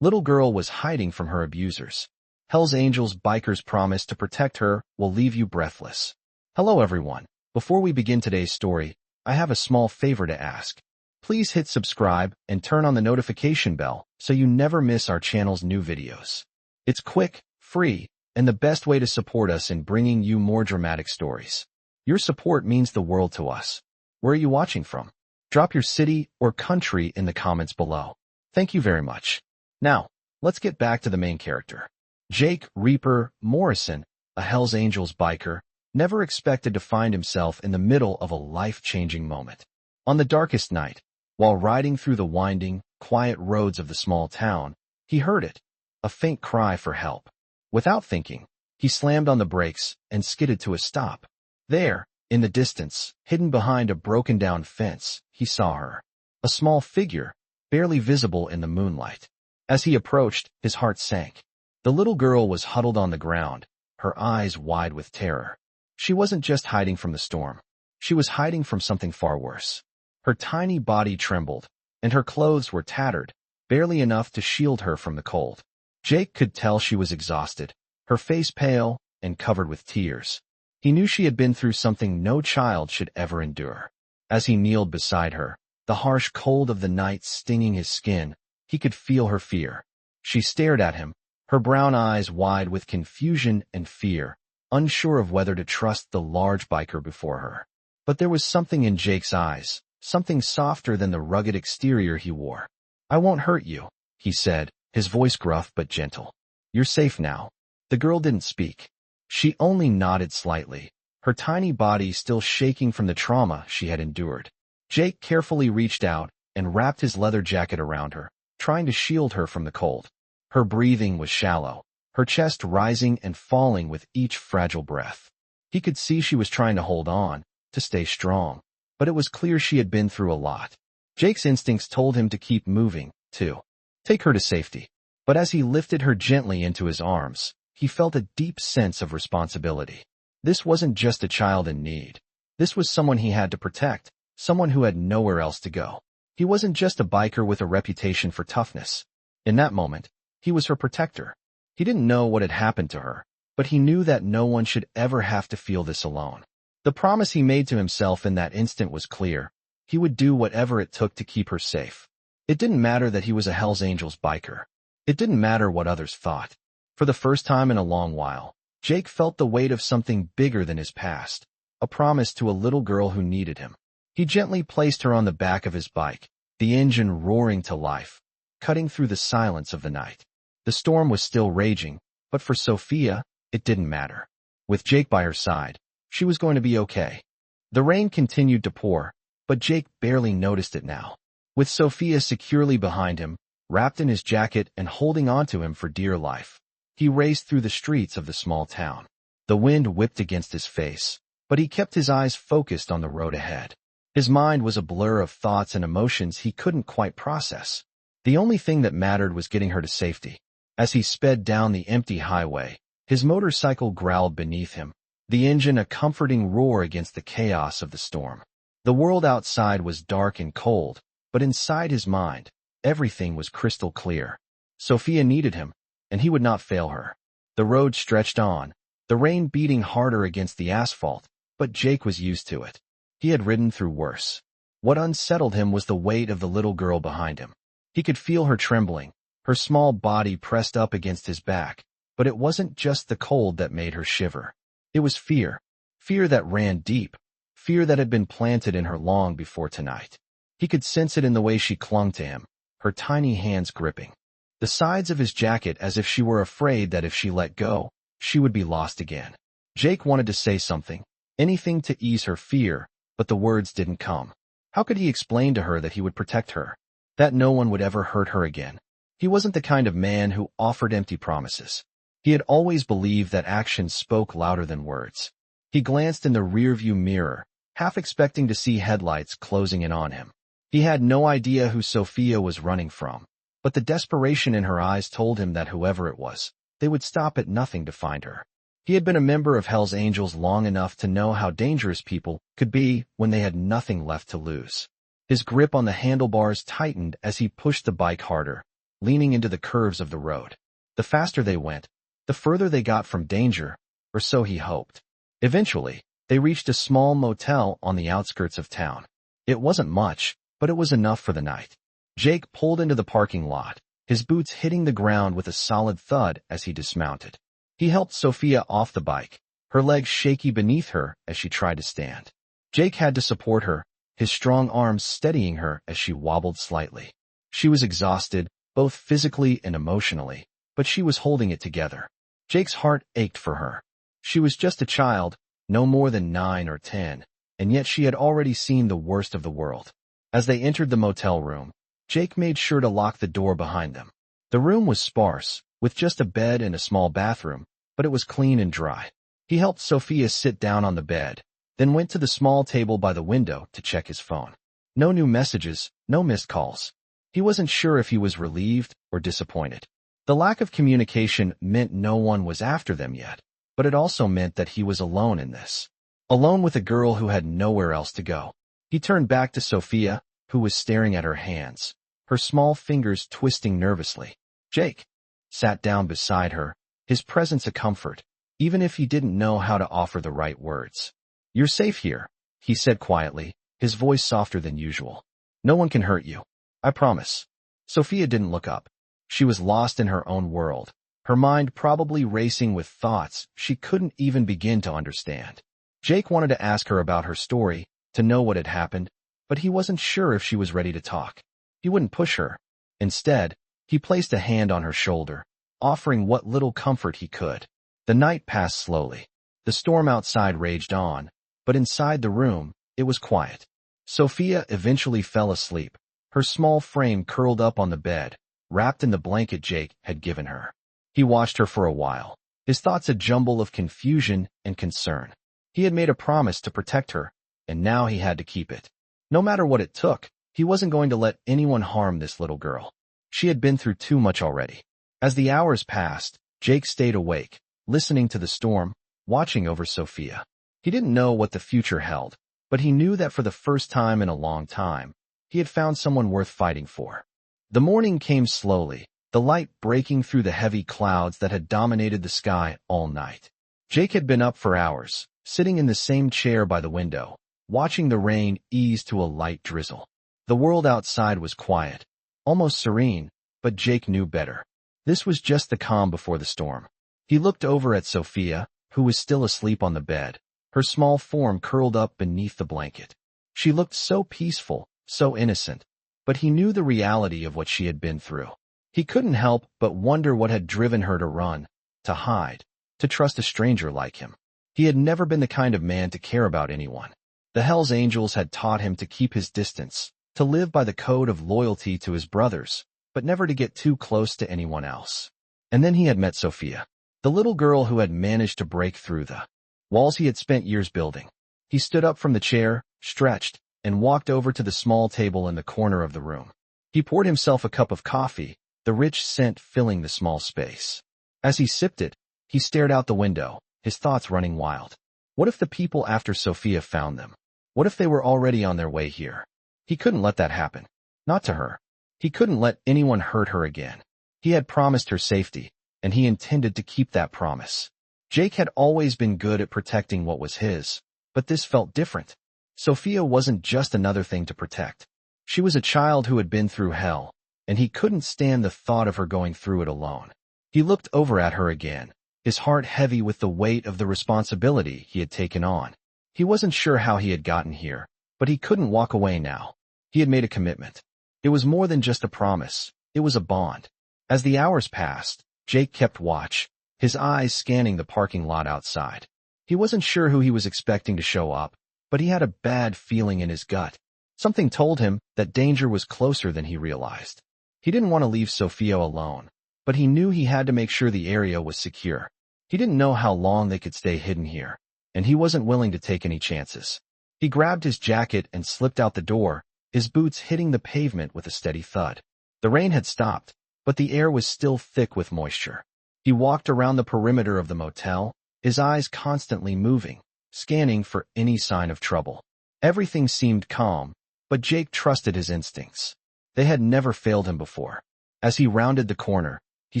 Little girl was hiding from her abusers. Hell's Angels bikers promise to protect her will leave you breathless. Hello everyone. Before we begin today's story, I have a small favor to ask. Please hit subscribe and turn on the notification bell so you never miss our channel's new videos. It's quick, free, and the best way to support us in bringing you more dramatic stories. Your support means the world to us. Where are you watching from? Drop your city or country in the comments below. Thank you very much. Now, let's get back to the main character. Jake Reaper Morrison, a Hell's Angels biker, never expected to find himself in the middle of a life-changing moment. On the darkest night, while riding through the winding, quiet roads of the small town, he heard it, a faint cry for help. Without thinking, he slammed on the brakes and skidded to a stop. There, in the distance, hidden behind a broken-down fence, he saw her. A small figure, barely visible in the moonlight. As he approached, his heart sank. The little girl was huddled on the ground, her eyes wide with terror. She wasn't just hiding from the storm. She was hiding from something far worse. Her tiny body trembled, and her clothes were tattered, barely enough to shield her from the cold. Jake could tell she was exhausted, her face pale and covered with tears. He knew she had been through something no child should ever endure. As he kneeled beside her, the harsh cold of the night stinging his skin, he could feel her fear. She stared at him, her brown eyes wide with confusion and fear, unsure of whether to trust the large biker before her. But there was something in Jake's eyes, something softer than the rugged exterior he wore. "I won't hurt you," he said, his voice gruff but gentle. "You're safe now." The girl didn't speak. She only nodded slightly, her tiny body still shaking from the trauma she had endured. Jake carefully reached out and wrapped his leather jacket around her, trying to shield her from the cold. Her breathing was shallow, her chest rising and falling with each fragile breath. He could see she was trying to hold on, to stay strong, but it was clear she had been through a lot. Jake's instincts told him to keep moving, to take her to safety. But as he lifted her gently into his arms, he felt a deep sense of responsibility. This wasn't just a child in need. This was someone he had to protect, someone who had nowhere else to go. He wasn't just a biker with a reputation for toughness. In that moment, he was her protector. He didn't know what had happened to her, but he knew that no one should ever have to feel this alone. The promise he made to himself in that instant was clear. He would do whatever it took to keep her safe. It didn't matter that he was a Hell's Angels biker. It didn't matter what others thought. For the first time in a long while, Jake felt the weight of something bigger than his past, a promise to a little girl who needed him. He gently placed her on the back of his bike, the engine roaring to life, cutting through the silence of the night. The storm was still raging, but for Sophia, it didn't matter. With Jake by her side, she was going to be okay. The rain continued to pour, but Jake barely noticed it now. With Sophia securely behind him, wrapped in his jacket and holding onto him for dear life, he raced through the streets of the small town. The wind whipped against his face, but he kept his eyes focused on the road ahead. His mind was a blur of thoughts and emotions he couldn't quite process. The only thing that mattered was getting her to safety. As he sped down the empty highway, his motorcycle growled beneath him, the engine a comforting roar against the chaos of the storm. The world outside was dark and cold, but inside his mind, everything was crystal clear. Sophia needed him, and he would not fail her. The road stretched on, the rain beating harder against the asphalt, but Jake was used to it. He had ridden through worse. What unsettled him was the weight of the little girl behind him. He could feel her trembling, her small body pressed up against his back, but it wasn't just the cold that made her shiver. It was fear, fear that ran deep, fear that had been planted in her long before tonight. He could sense it in the way she clung to him, her tiny hands gripping the sides of his jacket as if she were afraid that if she let go, she would be lost again. Jake wanted to say something, anything to ease her fear, but the words didn't come. How could he explain to her that he would protect her, that no one would ever hurt her again? He wasn't the kind of man who offered empty promises. He had always believed that actions spoke louder than words. He glanced in the rearview mirror, half expecting to see headlights closing in on him. He had no idea who Sophia was running from, but the desperation in her eyes told him that whoever it was, they would stop at nothing to find her. He had been a member of Hell's Angels long enough to know how dangerous people could be when they had nothing left to lose. His grip on the handlebars tightened as he pushed the bike harder, leaning into the curves of the road. The faster they went, the further they got from danger, or so he hoped. Eventually, they reached a small motel on the outskirts of town. It wasn't much, but it was enough for the night. Jake pulled into the parking lot, his boots hitting the ground with a solid thud as he dismounted. He helped Sophia off the bike, her legs shaky beneath her as she tried to stand. Jake had to support her, his strong arms steadying her as she wobbled slightly. She was exhausted, both physically and emotionally, but she was holding it together. Jake's heart ached for her. She was just a child, no more than 9 or 10, and yet she had already seen the worst of the world. As they entered the motel room, Jake made sure to lock the door behind them. The room was sparse, with just a bed and a small bathroom, but it was clean and dry. He helped Sophia sit down on the bed, then went to the small table by the window to check his phone. No new messages, no missed calls. He wasn't sure if he was relieved or disappointed. The lack of communication meant no one was after them yet, but it also meant that he was alone in this. Alone with a girl who had nowhere else to go. He turned back to Sophia, who was staring at her hands, her small fingers twisting nervously. Jake sat down beside her, his presence a comfort, even if he didn't know how to offer the right words. "You're safe here," he said quietly, his voice softer than usual. "No one can hurt you. I promise." Sophia didn't look up. She was lost in her own world, her mind probably racing with thoughts she couldn't even begin to understand. Jake wanted to ask her about her story, to know what had happened, but he wasn't sure if she was ready to talk. He wouldn't push her. Instead, he placed a hand on her shoulder, offering what little comfort he could. The night passed slowly. The storm outside raged on, but inside the room, it was quiet. Sophia eventually fell asleep, her small frame curled up on the bed, wrapped in the blanket Jake had given her. He watched her for a while, his thoughts a jumble of confusion and concern. He had made a promise to protect her, and now he had to keep it. No matter what it took, he wasn't going to let anyone harm this little girl. She had been through too much already. As the hours passed, Jake stayed awake, listening to the storm, watching over Sophia. He didn't know what the future held, but he knew that for the first time in a long time, he had found someone worth fighting for. The morning came slowly, the light breaking through the heavy clouds that had dominated the sky all night. Jake had been up for hours, sitting in the same chair by the window, watching the rain ease to a light drizzle. The world outside was quiet, almost serene, but Jake knew better. This was just the calm before the storm. He looked over at Sophia, who was still asleep on the bed, her small form curled up beneath the blanket. She looked so peaceful, so innocent, but he knew the reality of what she had been through. He couldn't help but wonder what had driven her to run, to hide, to trust a stranger like him. He had never been the kind of man to care about anyone. The Hell's Angels had taught him to keep his distance, to live by the code of loyalty to his brothers, but never to get too close to anyone else. And then he had met Sophia, the little girl who had managed to break through the walls he had spent years building. He stood up from the chair, stretched, and walked over to the small table in the corner of the room. He poured himself a cup of coffee, the rich scent filling the small space. As he sipped it, he stared out the window, his thoughts running wild. What if the people after Sophia found them? What if they were already on their way here? He couldn't let that happen. Not to her. He couldn't let anyone hurt her again. He had promised her safety, and he intended to keep that promise. Jake had always been good at protecting what was his, but this felt different. Sophia wasn't just another thing to protect. She was a child who had been through hell, and he couldn't stand the thought of her going through it alone. He looked over at her again, his heart heavy with the weight of the responsibility he had taken on. He wasn't sure how he had gotten here, but he couldn't walk away now. He had made a commitment. It was more than just a promise, it was a bond. As the hours passed, Jake kept watch, his eyes scanning the parking lot outside. He wasn't sure who he was expecting to show up, but he had a bad feeling in his gut. Something told him that danger was closer than he realized. He didn't want to leave Sophia alone, but he knew he had to make sure the area was secure. He didn't know how long they could stay hidden here, and he wasn't willing to take any chances. He grabbed his jacket and slipped out the door, his boots hitting the pavement with a steady thud. The rain had stopped, but the air was still thick with moisture. He walked around the perimeter of the motel, his eyes constantly moving, scanning for any sign of trouble. Everything seemed calm, but Jake trusted his instincts. They had never failed him before. As he rounded the corner, he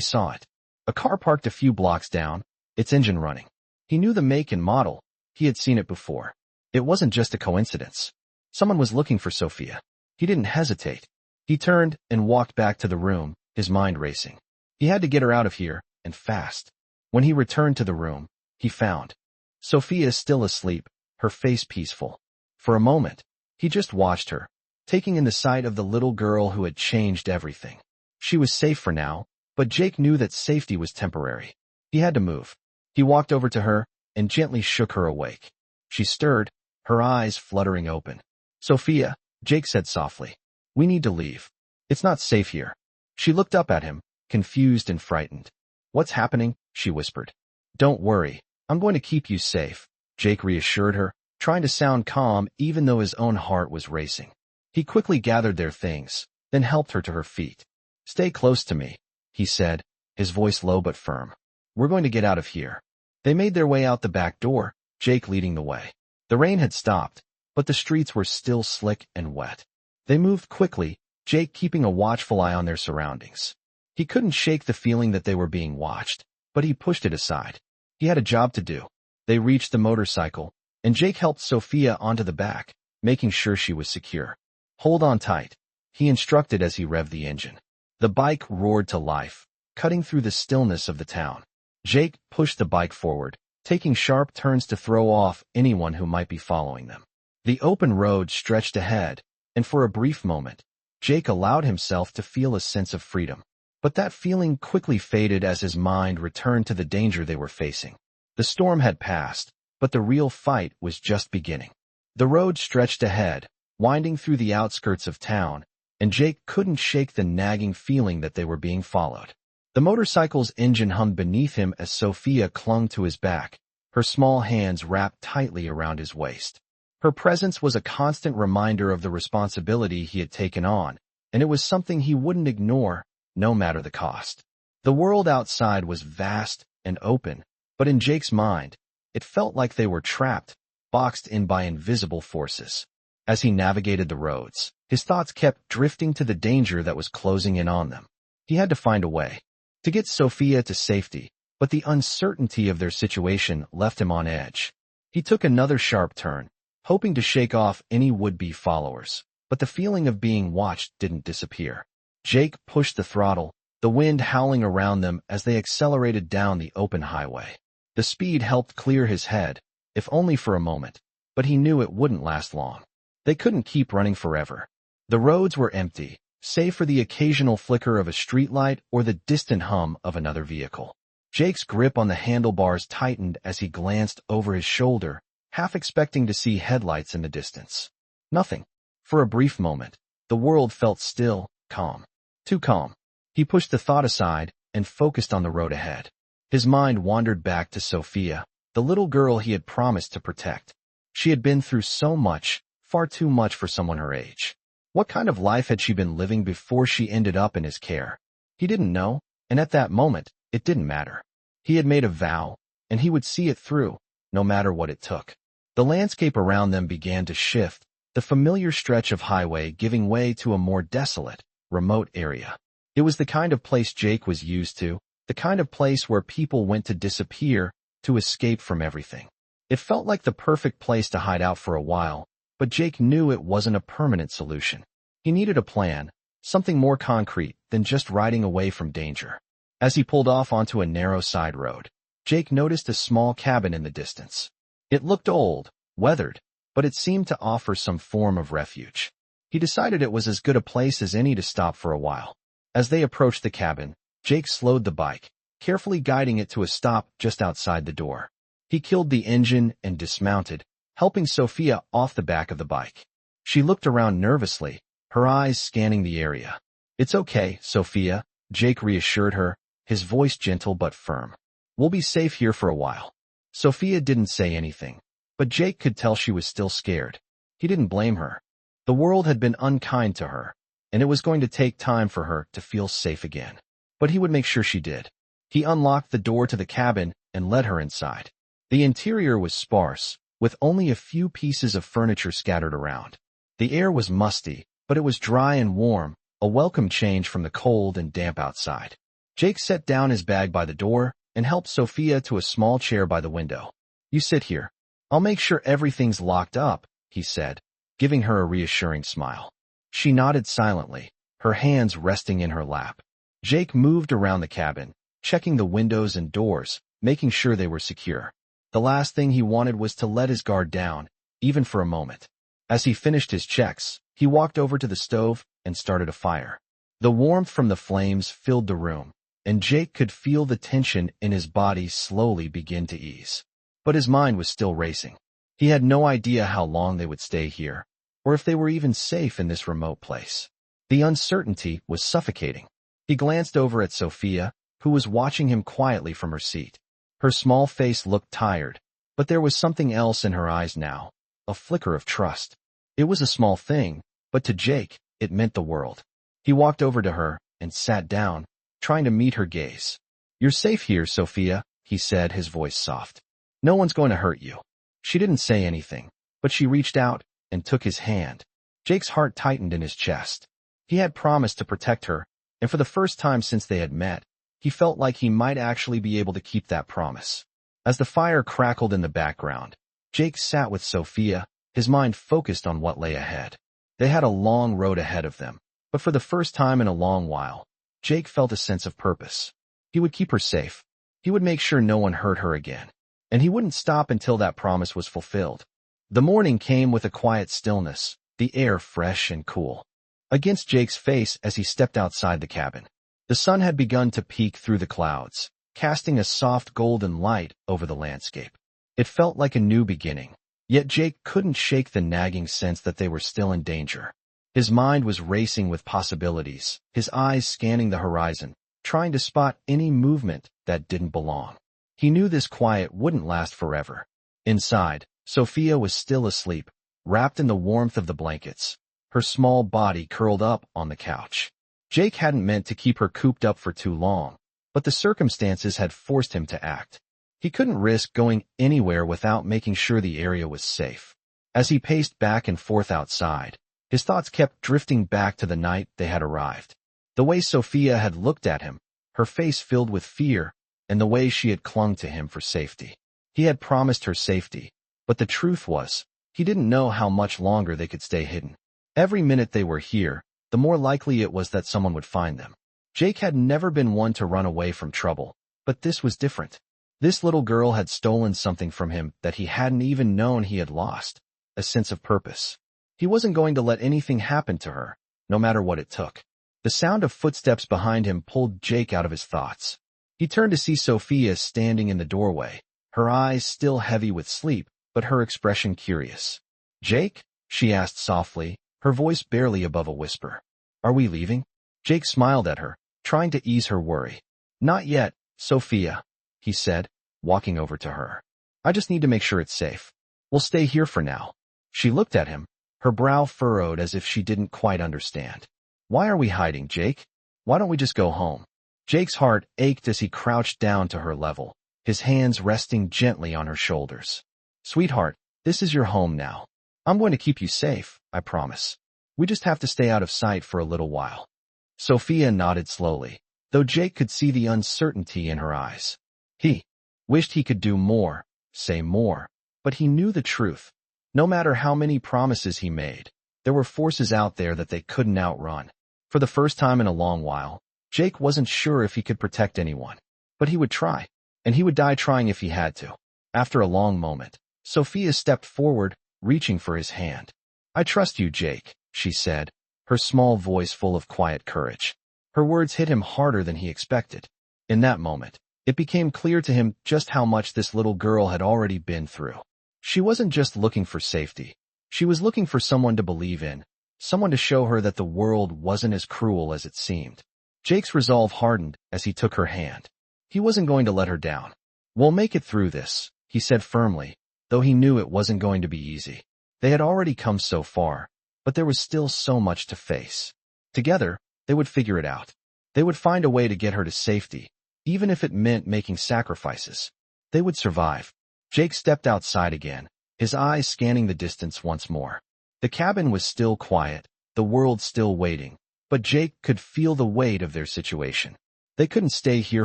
saw it. A car parked a few blocks down, its engine running. He knew the make and model. He had seen it before. It wasn't just a coincidence. Someone was looking for Sophia. He didn't hesitate. He turned and walked back to the room, his mind racing. He had to get her out of here, and fast. When he returned to the room, he found Sophia still asleep, her face peaceful. For a moment, he just watched her, taking in the sight of the little girl who had changed everything. She was safe for now, but Jake knew that safety was temporary. He had to move. He walked over to her and gently shook her awake. She stirred, her eyes fluttering open. "Sophia," Jake said softly. "We need to leave. It's not safe here." She looked up at him, confused and frightened. "What's happening?" she whispered. "Don't worry. I'm going to keep you safe," Jake reassured her, trying to sound calm even though his own heart was racing. He quickly gathered their things, then helped her to her feet. "Stay close to me," he said, his voice low but firm. "We're going to get out of here." They made their way out the back door, Jake leading the way. The rain had stopped, but the streets were still slick and wet. They moved quickly, Jake keeping a watchful eye on their surroundings. He couldn't shake the feeling that they were being watched, but he pushed it aside. He had a job to do. They reached the motorcycle, and Jake helped Sophia onto the back, making sure she was secure. "Hold on tight," he instructed as he revved the engine. The bike roared to life, cutting through the stillness of the town. Jake pushed the bike forward, taking sharp turns to throw off anyone who might be following them. The open road stretched ahead, and for a brief moment, Jake allowed himself to feel a sense of freedom. But that feeling quickly faded as his mind returned to the danger they were facing. The storm had passed, but the real fight was just beginning. The road stretched ahead, winding through the outskirts of town, and Jake couldn't shake the nagging feeling that they were being followed. The motorcycle's engine hummed beneath him as Sophia clung to his back, her small hands wrapped tightly around his waist. Her presence was a constant reminder of the responsibility he had taken on, and it was something he wouldn't ignore, no matter the cost. The world outside was vast and open, but in Jake's mind, it felt like they were trapped, boxed in by invisible forces. As he navigated the roads, his thoughts kept drifting to the danger that was closing in on them. He had to find a way to get Sophia to safety, but the uncertainty of their situation left him on edge. He took another sharp turn, hoping to shake off any would-be followers, but the feeling of being watched didn't disappear. Jake pushed the throttle, the wind howling around them as they accelerated down the open highway. The speed helped clear his head, if only for a moment, but he knew it wouldn't last long. They couldn't keep running forever. The roads were empty, save for the occasional flicker of a streetlight or the distant hum of another vehicle. Jake's grip on the handlebars tightened as he glanced over his shoulder, half expecting to see headlights in the distance. Nothing. For a brief moment, the world felt still, calm. Too calm. He pushed the thought aside and focused on the road ahead. His mind wandered back to Sophia, the little girl he had promised to protect. She had been through so much, far too much for someone her age. What kind of life had she been living before she ended up in his care? He didn't know, and at that moment, it didn't matter. He had made a vow, and he would see it through, no matter what it took. The landscape around them began to shift, the familiar stretch of highway giving way to a more desolate, remote area. It was the kind of place Jake was used to, the kind of place where people went to disappear, to escape from everything. It felt like the perfect place to hide out for a while, but Jake knew it wasn't a permanent solution. He needed a plan, something more concrete than just riding away from danger. As he pulled off onto a narrow side road, Jake noticed a small cabin in the distance. It looked old, weathered, but it seemed to offer some form of refuge. He decided it was as good a place as any to stop for a while. As they approached the cabin, Jake slowed the bike, carefully guiding it to a stop just outside the door. He killed the engine and dismounted, helping Sophia off the back of the bike. She looked around nervously, her eyes scanning the area. "It's okay, Sophia," Jake reassured her, his voice gentle but firm. "We'll be safe here for a while." Sophia didn't say anything, but Jake could tell she was still scared. He didn't blame her. The world had been unkind to her, and it was going to take time for her to feel safe again. But he would make sure she did. He unlocked the door to the cabin and led her inside. The interior was sparse, with only a few pieces of furniture scattered around. The air was musty, but it was dry and warm, a welcome change from the cold and damp outside. Jake set down his bag by the door and helped Sophia to a small chair by the window. "You sit here. I'll make sure everything's locked up," he said, giving her a reassuring smile. She nodded silently, her hands resting in her lap. Jake moved around the cabin, checking the windows and doors, making sure they were secure. The last thing he wanted was to let his guard down, even for a moment. As he finished his checks, he walked over to the stove and started a fire. The warmth from the flames filled the room, and Jake could feel the tension in his body slowly begin to ease. But his mind was still racing. He had no idea how long they would stay here, or if they were even safe in this remote place. The uncertainty was suffocating. He glanced over at Sophia, who was watching him quietly from her seat. Her small face looked tired, but there was something else in her eyes now, a flicker of trust. It was a small thing, but to Jake, it meant the world. He walked over to her and sat down, trying to meet her gaze. "You're safe here, Sophia," he said, his voice soft. "No one's going to hurt you." She didn't say anything, but she reached out and took his hand. Jake's heart tightened in his chest. He had promised to protect her, and for the first time since they had met, he felt like he might actually be able to keep that promise. As the fire crackled in the background, Jake sat with Sophia, his mind focused on what lay ahead. They had a long road ahead of them, but for the first time in a long while, Jake felt a sense of purpose. He would keep her safe. He would make sure no one hurt her again. And he wouldn't stop until that promise was fulfilled. The morning came with a quiet stillness, the air fresh and cool. Against Jake's face as he stepped outside the cabin, the sun had begun to peek through the clouds, casting a soft golden light over the landscape. It felt like a new beginning, yet Jake couldn't shake the nagging sense that they were still in danger. His mind was racing with possibilities, his eyes scanning the horizon, trying to spot any movement that didn't belong. He knew this quiet wouldn't last forever. Inside, Sophia was still asleep, wrapped in the warmth of the blankets, her small body curled up on the couch. Jake hadn't meant to keep her cooped up for too long, but the circumstances had forced him to act. He couldn't risk going anywhere without making sure the area was safe. As he paced back and forth outside, his thoughts kept drifting back to the night they had arrived. The way Sophia had looked at him, her face filled with fear, and the way she had clung to him for safety. He had promised her safety, but the truth was, he didn't know how much longer they could stay hidden. Every minute they were here, the more likely it was that someone would find them. Jake had never been one to run away from trouble, but this was different. This little girl had stolen something from him that he hadn't even known he had lost, a sense of purpose. He wasn't going to let anything happen to her, no matter what it took. The sound of footsteps behind him pulled Jake out of his thoughts. He turned to see Sophia standing in the doorway, her eyes still heavy with sleep, but her expression curious. "Jake?" she asked softly, her voice barely above a whisper. "Are we leaving?" Jake smiled at her, trying to ease her worry. "Not yet, Sophia," he said, walking over to her. "I just need to make sure it's safe. We'll stay here for now." She looked at him, her brow furrowed as if she didn't quite understand. "Why are we hiding, Jake? Why don't we just go home?" Jake's heart ached as he crouched down to her level, his hands resting gently on her shoulders. "Sweetheart, this is your home now. I'm going to keep you safe, I promise. We just have to stay out of sight for a little while." Sophia nodded slowly, though Jake could see the uncertainty in her eyes. He wished he could do more, say more, but he knew the truth. No matter how many promises he made, there were forces out there that they couldn't outrun. For the first time in a long while, Jake wasn't sure if he could protect anyone, but he would try, and he would die trying if he had to. After a long moment, Sophia stepped forward, reaching for his hand. "I trust you, Jake," she said, her small voice full of quiet courage. Her words hit him harder than he expected. In that moment, it became clear to him just how much this little girl had already been through. She wasn't just looking for safety. She was looking for someone to believe in, someone to show her that the world wasn't as cruel as it seemed. Jake's resolve hardened as he took her hand. He wasn't going to let her down. "We'll make it through this," he said firmly, though he knew it wasn't going to be easy. They had already come so far, but there was still so much to face. Together, they would figure it out. They would find a way to get her to safety, even if it meant making sacrifices. They would survive. Jake stepped outside again, his eyes scanning the distance once more. The cabin was still quiet, the world still waiting, But Jake could feel the weight of their situation. They couldn't stay here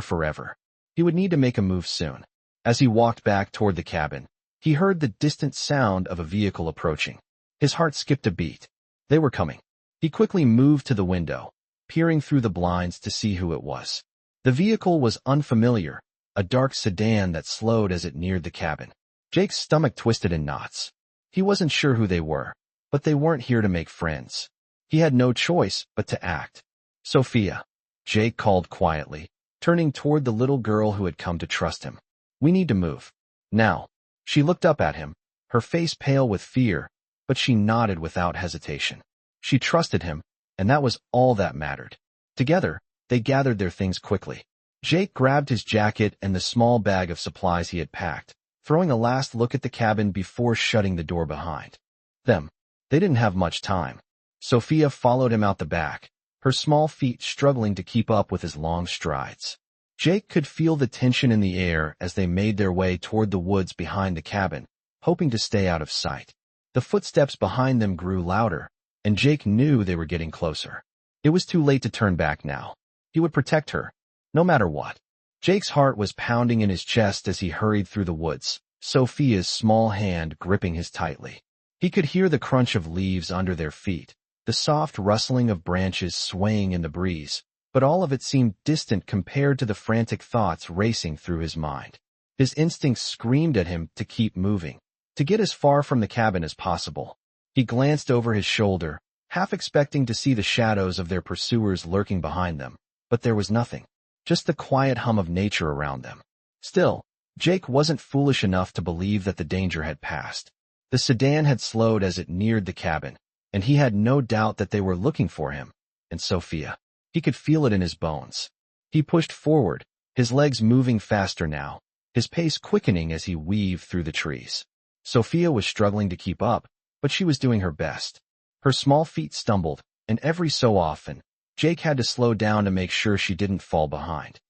forever. He would need to make a move soon. As he walked back toward the cabin, he heard the distant sound of a vehicle approaching. His heart skipped a beat. They were coming. He quickly moved to the window, peering through the blinds to see who it was. The vehicle was unfamiliar, a dark sedan that slowed as it neared the cabin. Jake's stomach twisted in knots. He wasn't sure who they were, but they weren't here to make friends. He had no choice but to act. "Sophia," Jake called quietly, turning toward the little girl who had come to trust him. "We need to move. Now." She looked up at him, her face pale with fear, but she nodded without hesitation. She trusted him, and that was all that mattered. Together, they gathered their things quickly. Jake grabbed his jacket and the small bag of supplies he had packed, throwing a last look at the cabin before shutting the door behind them. They didn't have much time. Sophia followed him out the back, her small feet struggling to keep up with his long strides. Jake could feel the tension in the air as they made their way toward the woods behind the cabin, hoping to stay out of sight. The footsteps behind them grew louder, and Jake knew they were getting closer. It was too late to turn back now. He would protect her, no matter what. Jake's heart was pounding in his chest as he hurried through the woods, Sophia's small hand gripping his tightly. He could hear the crunch of leaves under their feet, the soft rustling of branches swaying in the breeze, but all of it seemed distant compared to the frantic thoughts racing through his mind. His instincts screamed at him to keep moving, to get as far from the cabin as possible. He glanced over his shoulder, half expecting to see the shadows of their pursuers lurking behind them, but there was nothing, just the quiet hum of nature around them. Still, Jake wasn't foolish enough to believe that the danger had passed. The sedan had slowed as it neared the cabin, and he had no doubt that they were looking for him, and Sophia. He could feel it in his bones. He pushed forward, his legs moving faster now, his pace quickening as he weaved through the trees. Sophia was struggling to keep up, but she was doing her best. Her small feet stumbled, and every so often, Jake had to slow down to make sure she didn't fall behind.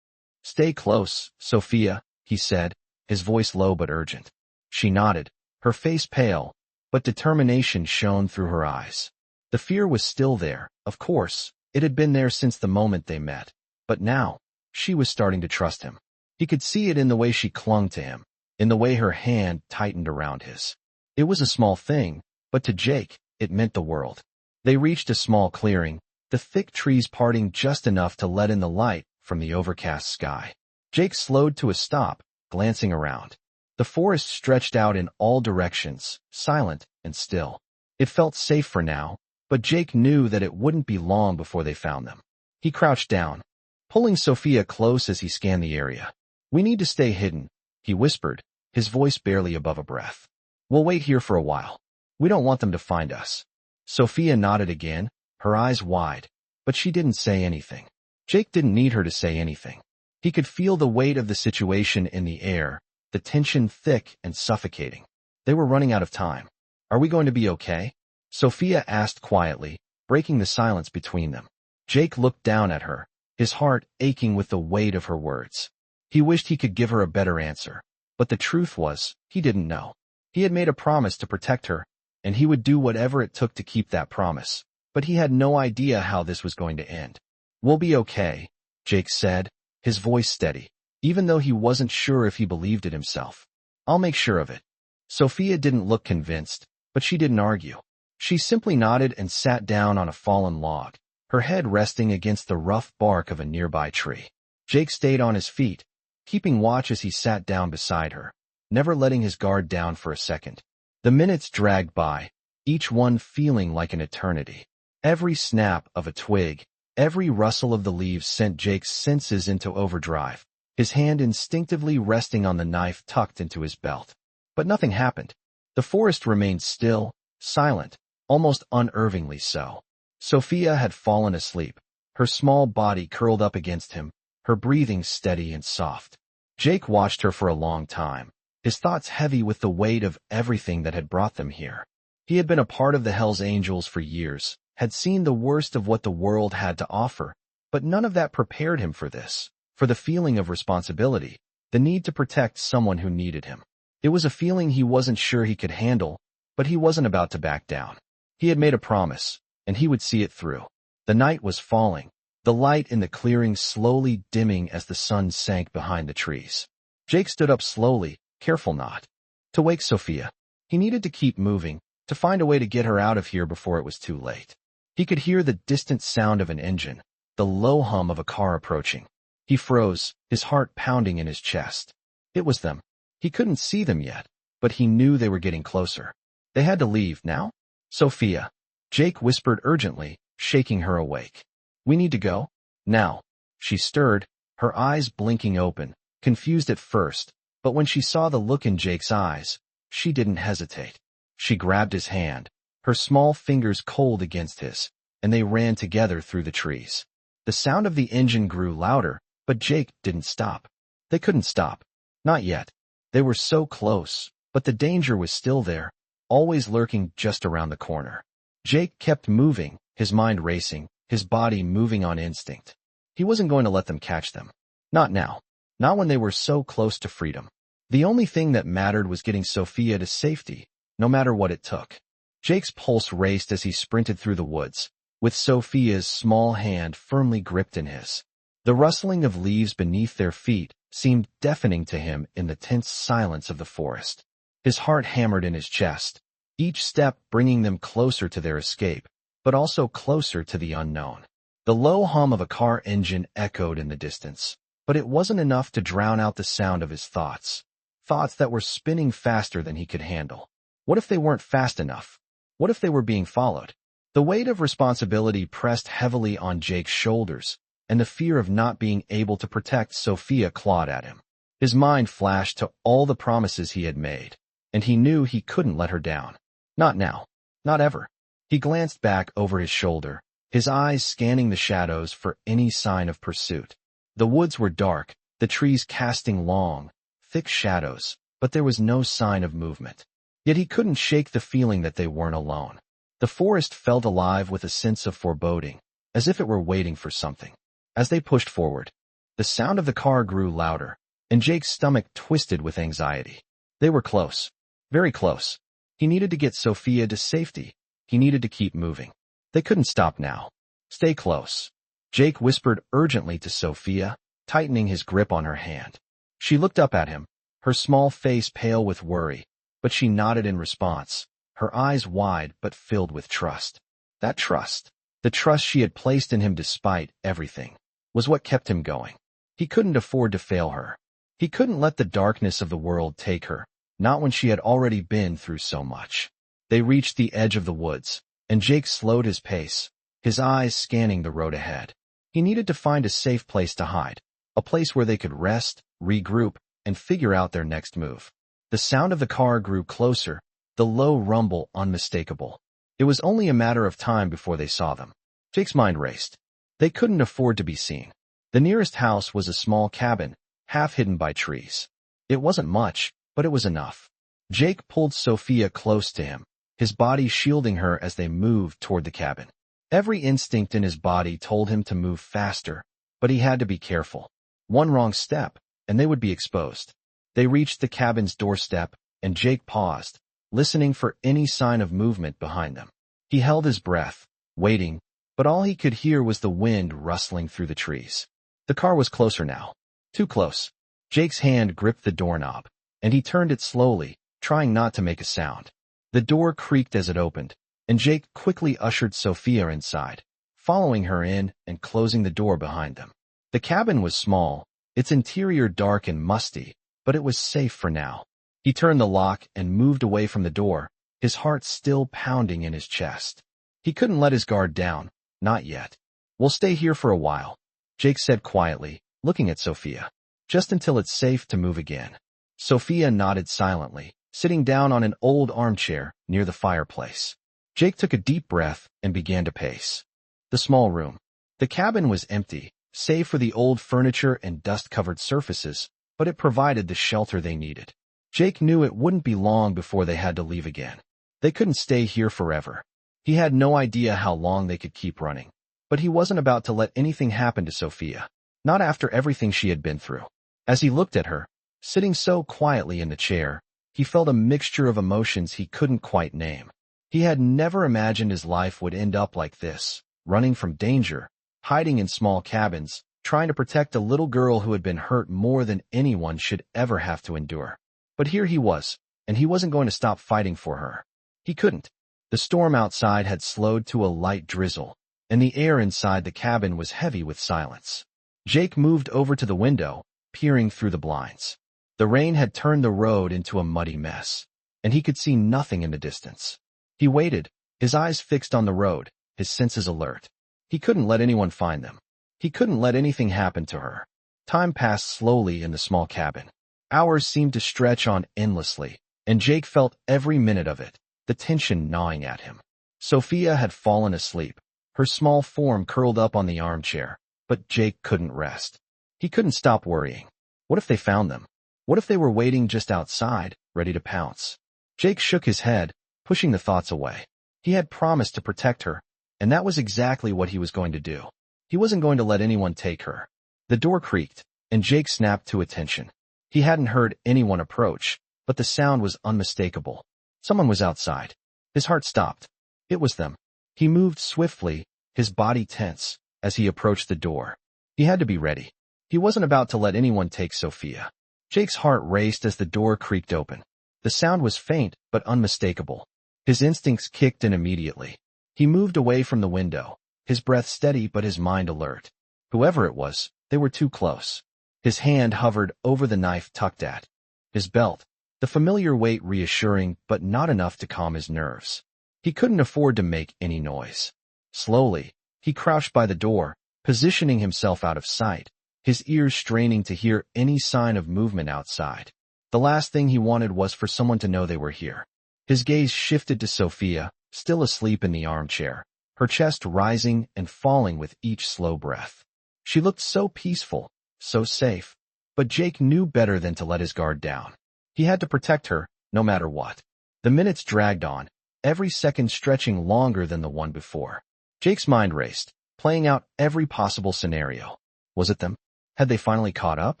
"Stay close, Sophia," he said, his voice low but urgent. She nodded, her face pale, but determination shone through her eyes. The fear was still there, of course. It had been there since the moment they met. But now, she was starting to trust him. He could see it in the way she clung to him, in the way her hand tightened around his. It was a small thing, but to Jake, it meant the world. They reached a small clearing, the thick trees parting just enough to let in the light from the overcast sky. Jake slowed to a stop, glancing around. The forest stretched out in all directions, silent and still. It felt safe for now, but Jake knew that it wouldn't be long before they found them. He crouched down, pulling Sophia close as he scanned the area. "We need to stay hidden," he whispered, his voice barely above a breath. "We'll wait here for a while. We don't want them to find us." Sophia nodded again, her eyes wide, but she didn't say anything. Jake didn't need her to say anything. He could feel the weight of the situation in the air, the tension thick and suffocating. They were running out of time. "Are we going to be okay?" Sophia asked quietly, breaking the silence between them. Jake looked down at her, his heart aching with the weight of her words. He wished he could give her a better answer, but the truth was, he didn't know. He had made a promise to protect her, and he would do whatever it took to keep that promise, but he had no idea how this was going to end. "We'll be okay," Jake said, his voice steady, even though he wasn't sure if he believed it himself. "I'll make sure of it." Sophia didn't look convinced, but she didn't argue. She simply nodded and sat down on a fallen log, her head resting against the rough bark of a nearby tree. Jake stayed on his feet, keeping watch as he sat down beside her, never letting his guard down for a second. The minutes dragged by, each one feeling like an eternity. Every snap of a twig, every rustle of the leaves sent Jake's senses into overdrive, his hand instinctively resting on the knife tucked into his belt. But nothing happened. The forest remained still, silent, almost unnervingly so. Sophia had fallen asleep, her small body curled up against him, her breathing steady and soft. Jake watched her for a long time, his thoughts heavy with the weight of everything that had brought them here. He had been a part of the Hells Angels for years, had seen the worst of what the world had to offer, but none of that prepared him for this, for the feeling of responsibility, the need to protect someone who needed him. It was a feeling he wasn't sure he could handle, but he wasn't about to back down. He had made a promise, and he would see it through. The night was falling, the light in the clearing slowly dimming as the sun sank behind the trees. Jake stood up slowly, careful not to wake Sophia. He needed to keep moving, to find a way to get her out of here before it was too late. He could hear the distant sound of an engine, the low hum of a car approaching. He froze, his heart pounding in his chest. It was them. He couldn't see them yet, but he knew they were getting closer. They had to leave now? Sophia. Jake whispered urgently, shaking her awake. We need to go? Now. She stirred, her eyes blinking open, confused at first, but when she saw the look in Jake's eyes, she didn't hesitate. She grabbed his hand, her small fingers cold against his, and they ran together through the trees. The sound of the engine grew louder, but Jake didn't stop. They couldn't stop. Not yet. They were so close, but the danger was still there, always lurking just around the corner. Jake kept moving, his mind racing, his body moving on instinct. He wasn't going to let them catch them. Not now. Not when they were so close to freedom. The only thing that mattered was getting Sophia to safety, no matter what it took. Jake's pulse raced as he sprinted through the woods, with Sophia's small hand firmly gripped in his. The rustling of leaves beneath their feet seemed deafening to him in the tense silence of the forest. His heart hammered in his chest, each step bringing them closer to their escape, but also closer to the unknown. The low hum of a car engine echoed in the distance, but it wasn't enough to drown out the sound of his thoughts. Thoughts that were spinning faster than he could handle. What if they weren't fast enough? What if they were being followed? The weight of responsibility pressed heavily on Jake's shoulders, and the fear of not being able to protect Sophia clawed at him. His mind flashed to all the promises he had made, and he knew he couldn't let her down. Not now. Not ever. He glanced back over his shoulder, his eyes scanning the shadows for any sign of pursuit. The woods were dark, the trees casting long, thick shadows, but there was no sign of movement. Yet he couldn't shake the feeling that they weren't alone. The forest felt alive with a sense of foreboding, as if it were waiting for something. As they pushed forward, the sound of the car grew louder, and Jake's stomach twisted with anxiety. They were close. Very close. He needed to get Sophia to safety. He needed to keep moving. They couldn't stop now. Stay close. Jake whispered urgently to Sophia, tightening his grip on her hand. She looked up at him, her small face pale with worry, but she nodded in response, her eyes wide but filled with trust. That trust, the trust she had placed in him despite everything, was what kept him going. He couldn't afford to fail her. He couldn't let the darkness of the world take her, not when she had already been through so much. They reached the edge of the woods, and Jake slowed his pace, his eyes scanning the road ahead. He needed to find a safe place to hide, a place where they could rest, regroup, and figure out their next move. The sound of the car grew closer, the low rumble unmistakable. It was only a matter of time before they saw them. Jake's mind raced. They couldn't afford to be seen. The nearest house was a small cabin, half hidden by trees. It wasn't much, but it was enough. Jake pulled Sophia close to him, his body shielding her as they moved toward the cabin. Every instinct in his body told him to move faster, but he had to be careful. One wrong step, and they would be exposed. They reached the cabin's doorstep, and Jake paused, listening for any sign of movement behind them. He held his breath, waiting, but all he could hear was the wind rustling through the trees. The car was closer now. Too close. Jake's hand gripped the doorknob, and he turned it slowly, trying not to make a sound. The door creaked as it opened, and Jake quickly ushered Sophia inside, following her in and closing the door behind them. The cabin was small, its interior dark and musty, but it was safe for now. He turned the lock and moved away from the door, his heart still pounding in his chest. He couldn't let his guard down, not yet. We'll stay here for a while, Jake said quietly, looking at Sophia. Just until it's safe to move again. Sophia nodded silently, sitting down on an old armchair near the fireplace. Jake took a deep breath and began to pace. The small room. The cabin was empty, save for the old furniture and dust-covered surfaces, but it provided the shelter they needed. Jake knew it wouldn't be long before they had to leave again. They couldn't stay here forever. He had no idea how long they could keep running. But he wasn't about to let anything happen to Sophia, not after everything she had been through. As he looked at her, sitting so quietly in the chair, he felt a mixture of emotions he couldn't quite name. He had never imagined his life would end up like this, running from danger, hiding in small cabins, trying to protect a little girl who had been hurt more than anyone should ever have to endure. But here he was, and he wasn't going to stop fighting for her. He couldn't. The storm outside had slowed to a light drizzle, and the air inside the cabin was heavy with silence. Jake moved over to the window, peering through the blinds. The rain had turned the road into a muddy mess, and he could see nothing in the distance. He waited, his eyes fixed on the road, his senses alert. He couldn't let anyone find them. He couldn't let anything happen to her. Time passed slowly in the small cabin. Hours seemed to stretch on endlessly, and Jake felt every minute of it, the tension gnawing at him. Sophia had fallen asleep, her small form curled up on the armchair, but Jake couldn't rest. He couldn't stop worrying. What if they found them? What if they were waiting just outside, ready to pounce? Jake shook his head, pushing the thoughts away. He had promised to protect her, and that was exactly what he was going to do. He wasn't going to let anyone take her. The door creaked, and Jake snapped to attention. He hadn't heard anyone approach, but the sound was unmistakable. Someone was outside. His heart stopped. It was them. He moved swiftly, his body tense, as he approached the door. He had to be ready. He wasn't about to let anyone take Sophia. Jake's heart raced as the door creaked open. The sound was faint, but unmistakable. His instincts kicked in immediately. He moved away from the window, his breath steady but his mind alert. Whoever it was, they were too close. His hand hovered over the knife tucked at his belt, the familiar weight reassuring but not enough to calm his nerves. He couldn't afford to make any noise. Slowly, he crouched by the door, positioning himself out of sight, his ears straining to hear any sign of movement outside. The last thing he wanted was for someone to know they were here. His gaze shifted to Sophia, still asleep in the armchair, her chest rising and falling with each slow breath. She looked so peaceful, so safe, but Jake knew better than to let his guard down. He had to protect her, no matter what. The minutes dragged on, every second stretching longer than the one before. Jake's mind raced, playing out every possible scenario. Was it them? Had they finally caught up?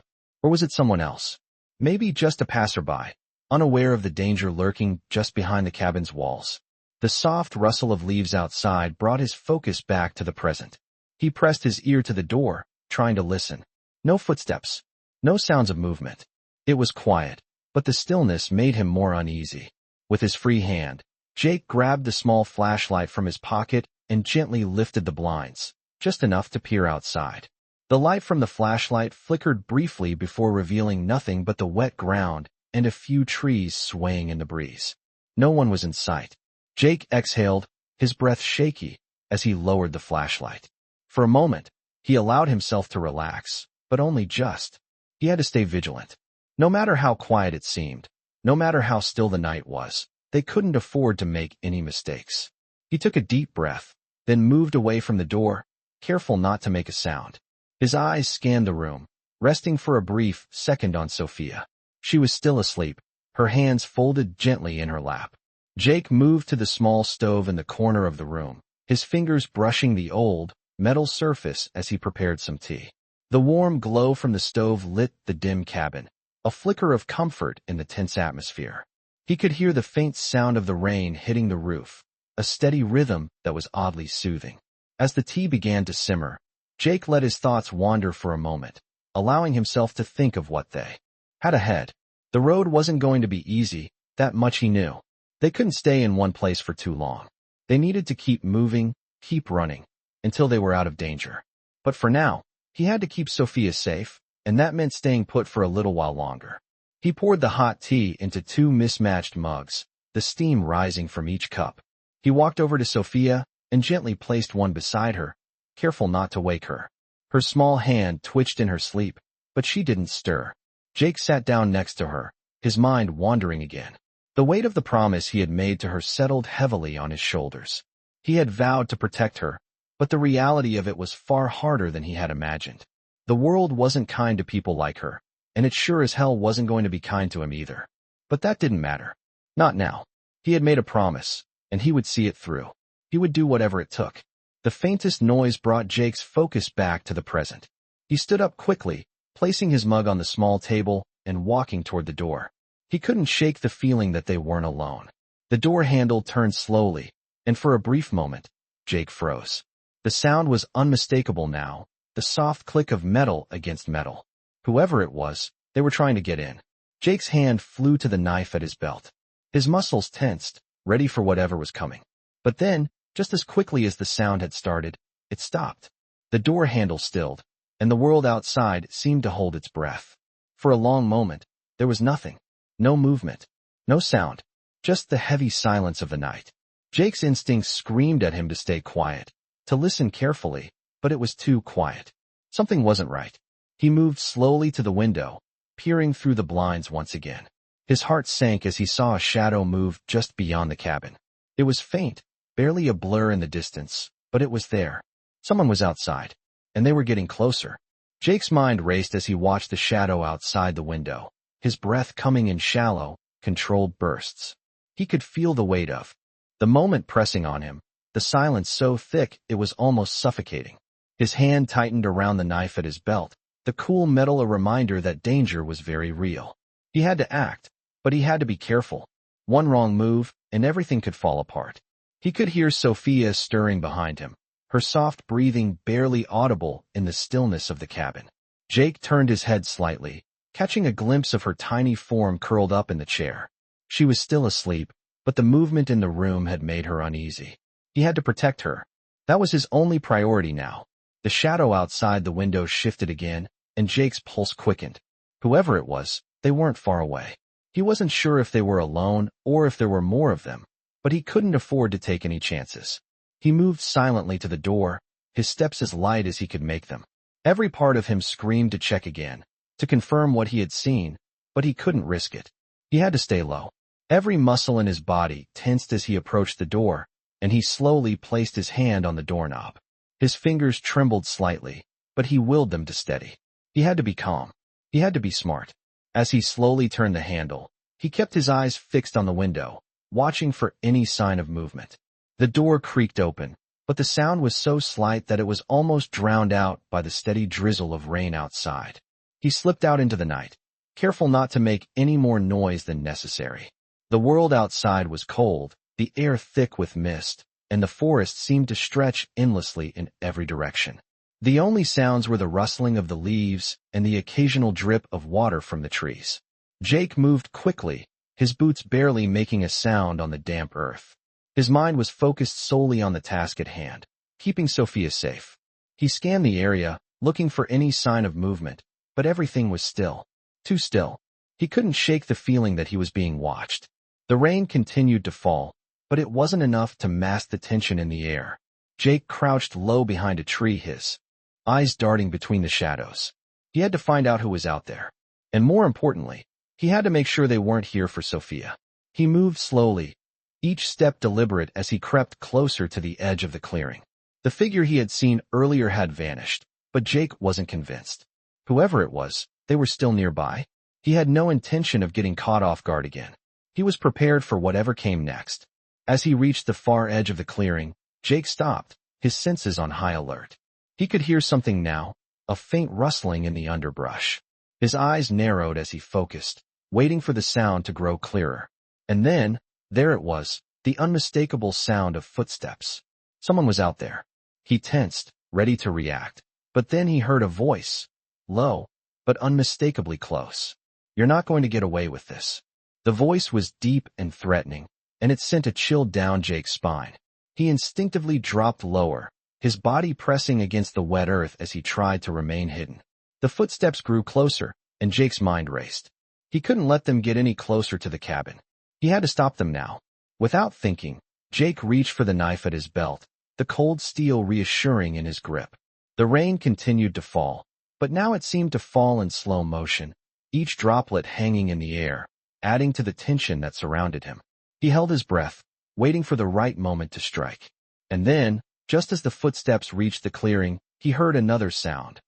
Or was it someone else? Maybe just a passerby, unaware of the danger lurking just behind the cabin's walls. The soft rustle of leaves outside brought his focus back to the present. He pressed his ear to the door, trying to listen. No footsteps. No sounds of movement. It was quiet, but the stillness made him more uneasy. With his free hand, Jake grabbed the small flashlight from his pocket and gently lifted the blinds, just enough to peer outside. The light from the flashlight flickered briefly before revealing nothing but the wet ground and a few trees swaying in the breeze. No one was in sight. Jake exhaled, his breath shaky, as he lowered the flashlight. For a moment, he allowed himself to relax, but only just. He had to stay vigilant. No matter how quiet it seemed, no matter how still the night was, they couldn't afford to make any mistakes. He took a deep breath, then moved away from the door, careful not to make a sound. His eyes scanned the room, resting for a brief second on Sophia. She was still asleep, her hands folded gently in her lap. Jake moved to the small stove in the corner of the room, his fingers brushing the old, metal surface as he prepared some tea. The warm glow from the stove lit the dim cabin, a flicker of comfort in the tense atmosphere. He could hear the faint sound of the rain hitting the roof, a steady rhythm that was oddly soothing. As the tea began to simmer, Jake let his thoughts wander for a moment, allowing himself to think of what they had ahead. The road wasn't going to be easy, that much he knew. They couldn't stay in one place for too long. They needed to keep moving, keep running, until they were out of danger. But for now, he had to keep Sophia safe, and that meant staying put for a little while longer. He poured the hot tea into 2 mismatched mugs, the steam rising from each cup. He walked over to Sophia and gently placed one beside her, careful not to wake her. Her small hand twitched in her sleep, but she didn't stir. Jake sat down next to her, his mind wandering again. The weight of the promise he had made to her settled heavily on his shoulders. He had vowed to protect her, but the reality of it was far harder than he had imagined. The world wasn't kind to people like her, and it sure as hell wasn't going to be kind to him either. But that didn't matter. Not now. He had made a promise, and he would see it through. He would do whatever it took. The faintest noise brought Jake's focus back to the present. He stood up quickly, placing his mug on the small table and walking toward the door. He couldn't shake the feeling that they weren't alone. The door handle turned slowly, and for a brief moment, Jake froze. The sound was unmistakable now, the soft click of metal against metal. Whoever it was, they were trying to get in. Jake's hand flew to the knife at his belt. His muscles tensed, ready for whatever was coming. But then, just as quickly as the sound had started, it stopped. The door handle stilled, and the world outside seemed to hold its breath. For a long moment, there was nothing. No movement. No sound. Just the heavy silence of the night. Jake's instincts screamed at him to stay quiet, to listen carefully, but it was too quiet. Something wasn't right. He moved slowly to the window, peering through the blinds once again. His heart sank as he saw a shadow move just beyond the cabin. It was faint, barely a blur in the distance, but it was there. Someone was outside, and they were getting closer. Jake's mind raced as he watched the shadow outside the window, his breath coming in shallow, controlled bursts. He could feel the weight of the moment pressing on him, the silence so thick it was almost suffocating. His hand tightened around the knife at his belt, the cool metal a reminder that danger was very real. He had to act, but he had to be careful. One wrong move, and everything could fall apart. He could hear Sophia stirring behind him, her soft breathing barely audible in the stillness of the cabin. Jake turned his head slightly, catching a glimpse of her tiny form curled up in the chair. She was still asleep, but the movement in the room had made her uneasy. He had to protect her. That was his only priority now. The shadow outside the window shifted again, and Jake's pulse quickened. Whoever it was, they weren't far away. He wasn't sure if they were alone or if there were more of them, but he couldn't afford to take any chances. He moved silently to the door, his steps as light as he could make them. Every part of him screamed to check again, to confirm what he had seen, but he couldn't risk it. He had to stay low. Every muscle in his body tensed as he approached the door, and he slowly placed his hand on the doorknob. His fingers trembled slightly, but he willed them to steady. He had to be calm. He had to be smart. As he slowly turned the handle, he kept his eyes fixed on the window, watching for any sign of movement. The door creaked open, but the sound was so slight that it was almost drowned out by the steady drizzle of rain outside. He slipped out into the night, careful not to make any more noise than necessary. The world outside was cold, the air thick with mist, and the forest seemed to stretch endlessly in every direction. The only sounds were the rustling of the leaves and the occasional drip of water from the trees. Jake moved quickly, his boots barely making a sound on the damp earth. His mind was focused solely on the task at hand, keeping Sophia safe. He scanned the area, looking for any sign of movement, but everything was still. Too still. He couldn't shake the feeling that he was being watched. The rain continued to fall, but it wasn't enough to mask the tension in the air. Jake crouched low behind a tree, his eyes darting between the shadows. He had to find out who was out there. And more importantly, he had to make sure they weren't here for Sophia. He moved slowly, each step deliberate as he crept closer to the edge of the clearing. The figure he had seen earlier had vanished, but Jake wasn't convinced. Whoever it was, they were still nearby. He had no intention of getting caught off guard again. He was prepared for whatever came next. As he reached the far edge of the clearing, Jake stopped, his senses on high alert. He could hear something now, a faint rustling in the underbrush. His eyes narrowed as he focused, waiting for the sound to grow clearer. And then, there it was, the unmistakable sound of footsteps. Someone was out there. He tensed, ready to react. But then he heard a voice, low, but unmistakably close. "You're not going to get away with this." The voice was deep and threatening, and it sent a chill down Jake's spine. He instinctively dropped lower, his body pressing against the wet earth as he tried to remain hidden. The footsteps grew closer, and Jake's mind raced. He couldn't let them get any closer to the cabin. He had to stop them now. Without thinking, Jake reached for the knife at his belt, the cold steel reassuring in his grip. The rain continued to fall, but now it seemed to fall in slow motion, each droplet hanging in the air, adding to the tension that surrounded him. He held his breath, waiting for the right moment to strike. And then, just as the footsteps reached the clearing, he heard another sound.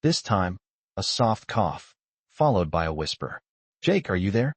This time, a soft cough, followed by a whisper. "Jake, are you there?"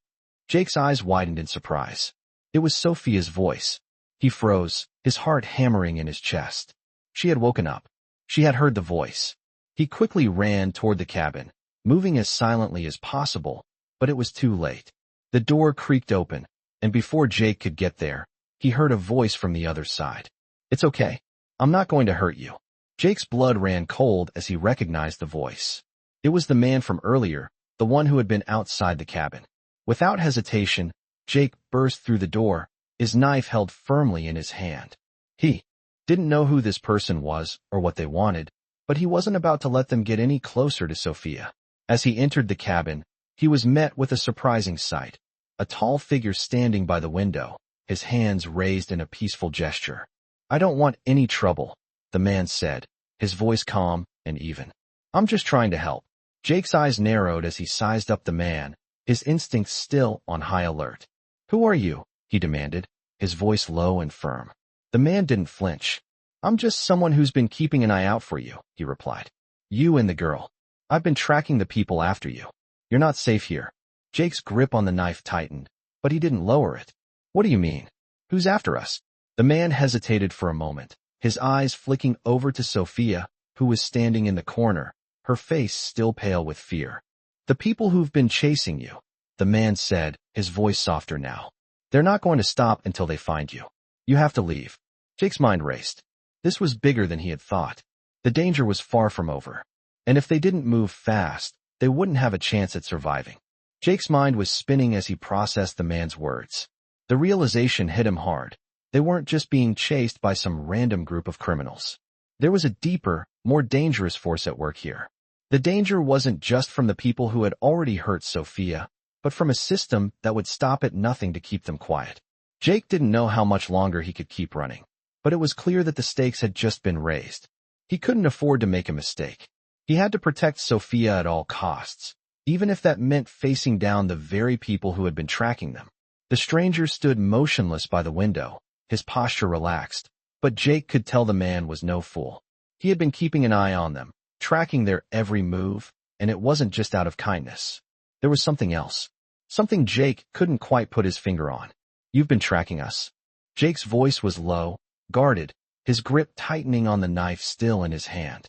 Jake's eyes widened in surprise. It was Sophia's voice. He froze, his heart hammering in his chest. She had woken up. She had heard the voice. He quickly ran toward the cabin, moving as silently as possible, but it was too late. The door creaked open, and before Jake could get there, he heard a voice from the other side. "It's okay. I'm not going to hurt you." Jake's blood ran cold as he recognized the voice. It was the man from earlier, the one who had been outside the cabin. Without hesitation, Jake burst through the door, his knife held firmly in his hand. He didn't know who this person was or what they wanted, but he wasn't about to let them get any closer to Sophia. As he entered the cabin, he was met with a surprising sight. A tall figure standing by the window, his hands raised in a peaceful gesture. "I don't want any trouble," the man said, his voice calm and even. "I'm just trying to help." Jake's eyes narrowed as he sized up the man, his instincts still on high alert. "Who are you?" he demanded, his voice low and firm. The man didn't flinch. "I'm just someone who's been keeping an eye out for you," he replied. "You and the girl. I've been tracking the people after you. You're not safe here." Jake's grip on the knife tightened, but he didn't lower it. "What do you mean? Who's after us?" The man hesitated for a moment, his eyes flicking over to Sophia, who was standing in the corner, her face still pale with fear. "The people who've been chasing you," the man said, his voice softer now. "They're not going to stop until they find you. You have to leave." Jake's mind raced. This was bigger than he had thought. The danger was far from over. And if they didn't move fast, they wouldn't have a chance at surviving. Jake's mind was spinning as he processed the man's words. The realization hit him hard. They weren't just being chased by some random group of criminals. There was a deeper, more dangerous force at work here. The danger wasn't just from the people who had already hurt Sophia, but from a system that would stop at nothing to keep them quiet. Jake didn't know how much longer he could keep running, but it was clear that the stakes had just been raised. He couldn't afford to make a mistake. He had to protect Sophia at all costs, even if that meant facing down the very people who had been tracking them. The stranger stood motionless by the window, his posture relaxed, but Jake could tell the man was no fool. He had been keeping an eye on them, tracking their every move, and it wasn't just out of kindness. There was something else. Something Jake couldn't quite put his finger on. "You've been tracking us." Jake's voice was low, guarded, his grip tightening on the knife still in his hand.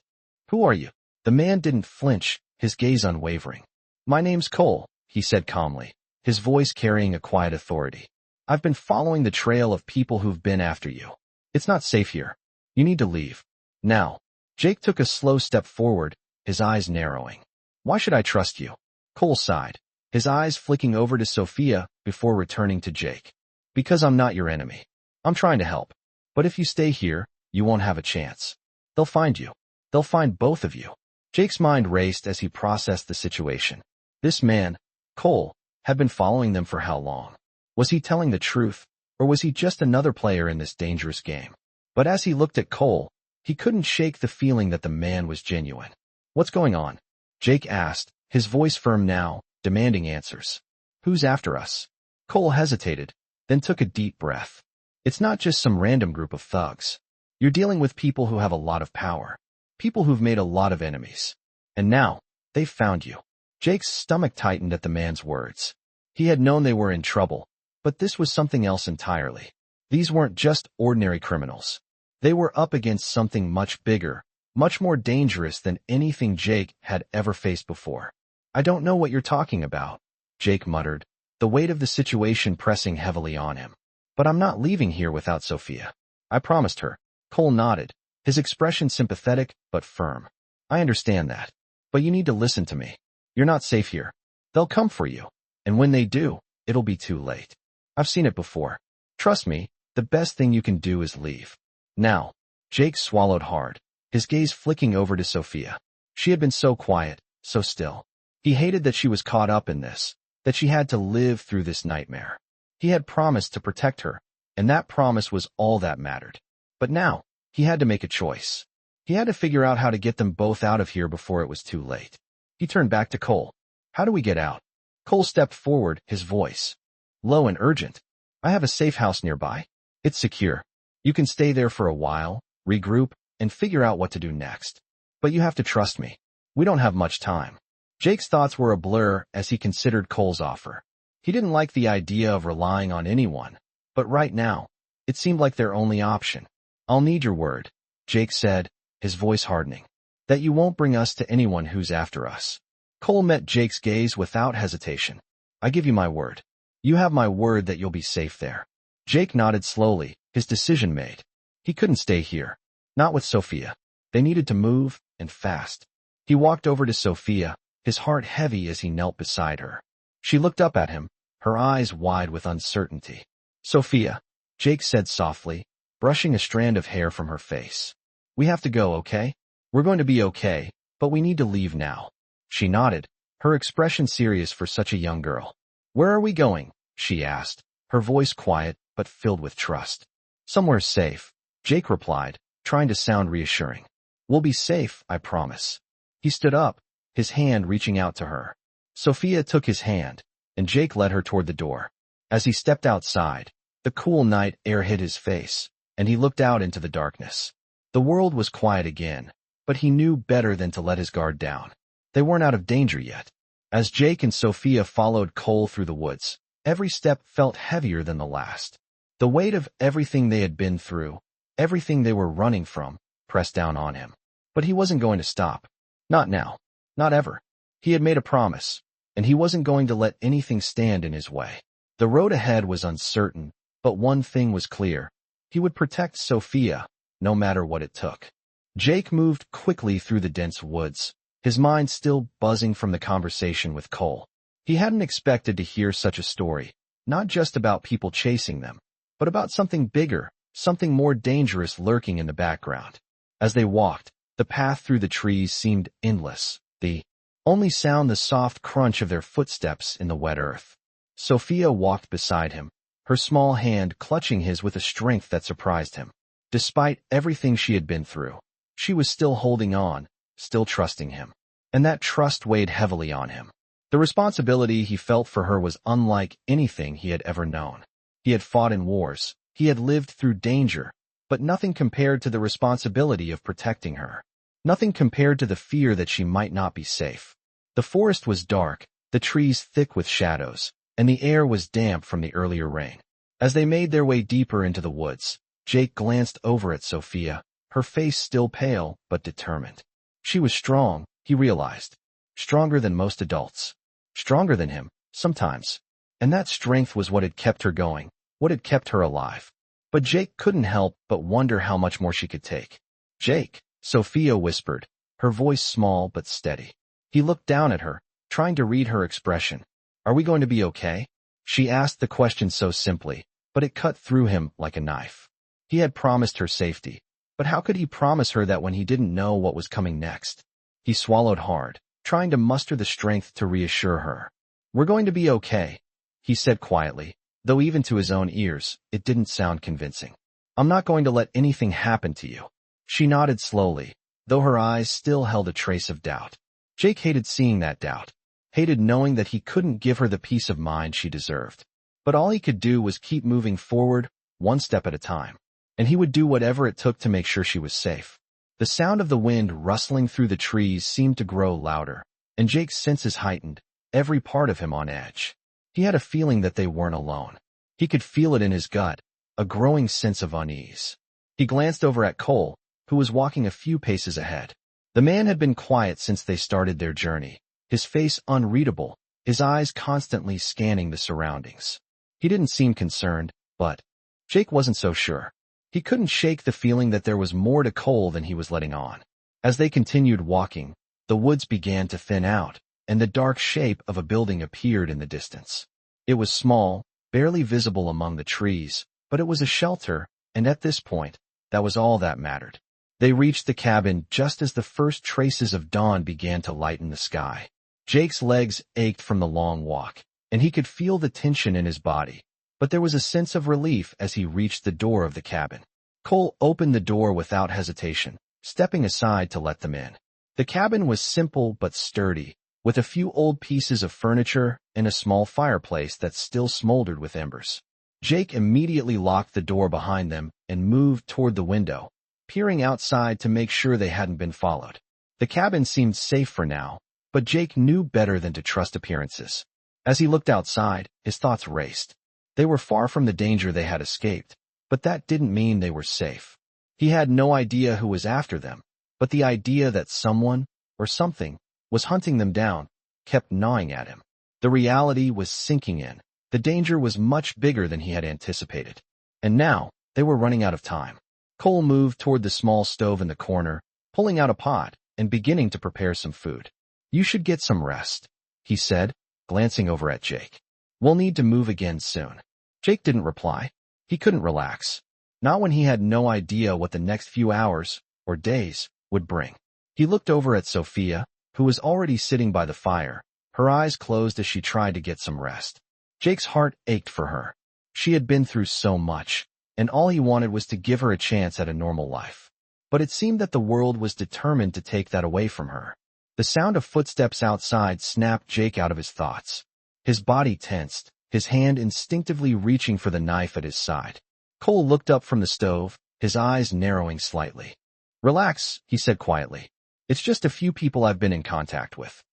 "Who are you?" The man didn't flinch, his gaze unwavering. "My name's Cole," he said calmly, his voice carrying a quiet authority. "I've been following the trail of people who've been after you. It's not safe here. You need to leave. Now." Jake took a slow step forward, his eyes narrowing. "Why should I trust you?" Cole sighed, his eyes flicking over to Sophia before returning to Jake. "Because I'm not your enemy. I'm trying to help. But if you stay here, you won't have a chance. They'll find you. They'll find both of you." Jake's mind raced as he processed the situation. This man, Cole, had been following them for how long? Was he telling the truth, or was he just another player in this dangerous game? But as he looked at Cole, he couldn't shake the feeling that the man was genuine. "What's going on?" Jake asked, his voice firm now, demanding answers. "Who's after us?" Cole hesitated, then took a deep breath. "It's not just some random group of thugs. You're dealing with people who have a lot of power, people who've made a lot of enemies. And now, they've found you." Jake's stomach tightened at the man's words. He had known they were in trouble, but this was something else entirely. These weren't just ordinary criminals. They were up against something much bigger, much more dangerous than anything Jake had ever faced before. "I don't know what you're talking about," Jake muttered, the weight of the situation pressing heavily on him. "But I'm not leaving here without Sophia. I promised her." Cole nodded, his expression sympathetic but firm. "I understand that. But you need to listen to me. You're not safe here. They'll come for you. And when they do, it'll be too late. I've seen it before. Trust me, the best thing you can do is leave. Now." Jake swallowed hard, his gaze flicking over to Sophia. She had been so quiet, so still. He hated that she was caught up in this, that she had to live through this nightmare. He had promised to protect her, and that promise was all that mattered. But now, he had to make a choice. He had to figure out how to get them both out of here before it was too late. He turned back to Cole. "How do we get out?" Cole stepped forward, his voice low and urgent. "I have a safe house nearby. It's secure. You can stay there for a while, regroup, and figure out what to do next. But you have to trust me. We don't have much time." Jake's thoughts were a blur as he considered Cole's offer. He didn't like the idea of relying on anyone, but right now, it seemed like their only option. "I'll need your word," Jake said, his voice hardening, "that you won't bring us to anyone who's after us." Cole met Jake's gaze without hesitation. "I give you my word. You have my word that you'll be safe there." Jake nodded slowly, his decision made. He couldn't stay here. Not with Sophia. They needed to move, and fast. He walked over to Sophia, his heart heavy as he knelt beside her. She looked up at him, her eyes wide with uncertainty. "Sophia," Jake said softly, brushing a strand of hair from her face. "We have to go, okay? We're going to be okay, but we need to leave now." She nodded, her expression serious for such a young girl. "Where are we going?" she asked, her voice quiet but filled with trust. "Somewhere safe," Jake replied, trying to sound reassuring. "We'll be safe, I promise." He stood up, his hand reaching out to her. Sophia took his hand, and Jake led her toward the door. As he stepped outside, the cool night air hit his face, and he looked out into the darkness. The world was quiet again, but he knew better than to let his guard down. They weren't out of danger yet. As Jake and Sophia followed Cole through the woods, every step felt heavier than the last. The weight of everything they had been through, everything they were running from, pressed down on him. But he wasn't going to stop. Not now. Not ever. He had made a promise, and he wasn't going to let anything stand in his way. The road ahead was uncertain, but one thing was clear. He would protect Sophia, no matter what it took. Jake moved quickly through the dense woods, his mind still buzzing from the conversation with Cole. He hadn't expected to hear such a story, not just about people chasing them, but about something bigger, something more dangerous lurking in the background. As they walked, the path through the trees seemed endless, the only sound the soft crunch of their footsteps in the wet earth. Sophia walked beside him, her small hand clutching his with a strength that surprised him. Despite everything she had been through, she was still holding on, still trusting him. And that trust weighed heavily on him. The responsibility he felt for her was unlike anything he had ever known. He had fought in wars, he had lived through danger, but nothing compared to the responsibility of protecting her. Nothing compared to the fear that she might not be safe. The forest was dark, the trees thick with shadows, and the air was damp from the earlier rain. As they made their way deeper into the woods, Jake glanced over at Sophia, her face still pale but determined. She was strong, he realized. Stronger than most adults. Stronger than him, sometimes. And that strength was what had kept her going, what had kept her alive. But Jake couldn't help but wonder how much more she could take. "Jake," Sophia whispered, her voice small but steady. He looked down at her, trying to read her expression. "Are we going to be okay?" She asked the question so simply, but it cut through him like a knife. He had promised her safety, but how could he promise her that when he didn't know what was coming next? He swallowed hard, trying to muster the strength to reassure her. "We're going to be okay," he said quietly, though even to his own ears, it didn't sound convincing. "I'm not going to let anything happen to you." She nodded slowly, though her eyes still held a trace of doubt. Jake hated seeing that doubt, hated knowing that he couldn't give her the peace of mind she deserved. But all he could do was keep moving forward, one step at a time. And he would do whatever it took to make sure she was safe. The sound of the wind rustling through the trees seemed to grow louder, and Jake's senses heightened, every part of him on edge. He had a feeling that they weren't alone. He could feel it in his gut, a growing sense of unease. He glanced over at Cole, who was walking a few paces ahead. The man had been quiet since they started their journey, his face unreadable, his eyes constantly scanning the surroundings. He didn't seem concerned, but Jake wasn't so sure. He couldn't shake the feeling that there was more to Cole than he was letting on. As they continued walking, the woods began to thin out, and the dark shape of a building appeared in the distance. It was small, barely visible among the trees, but it was a shelter, and at this point, that was all that mattered. They reached the cabin just as the first traces of dawn began to lighten the sky. Jake's legs ached from the long walk, and he could feel the tension in his body, but there was a sense of relief as he reached the door of the cabin. Cole opened the door without hesitation, stepping aside to let them in. The cabin was simple but sturdy, with a few old pieces of furniture and a small fireplace that still smoldered with embers. Jake immediately locked the door behind them and moved toward the window, peering outside to make sure they hadn't been followed. The cabin seemed safe for now, but Jake knew better than to trust appearances. As he looked outside, his thoughts raced. They were far from the danger they had escaped, but that didn't mean they were safe. He had no idea who was after them, but the idea that someone, or something, was hunting them down, kept gnawing at him. The reality was sinking in. The danger was much bigger than he had anticipated. And now, they were running out of time. Cole moved toward the small stove in the corner, pulling out a pot and beginning to prepare some food. "You should get some rest," he said, glancing over at Jake. "We'll need to move again soon." Jake didn't reply. He couldn't relax. Not when he had no idea what the next few hours, or days, would bring. He looked over at Sophia, who was already sitting by the fire, her eyes closed as she tried to get some rest. Jake's heart ached for her. She had been through so much, and all he wanted was to give her a chance at a normal life. But it seemed that the world was determined to take that away from her. The sound of footsteps outside snapped Jake out of his thoughts. His body tensed, his hand instinctively reaching for the knife at his side. Cole looked up from the stove, his eyes narrowing slightly. "Relax," he said quietly. "It's just a few people I've been in contact with."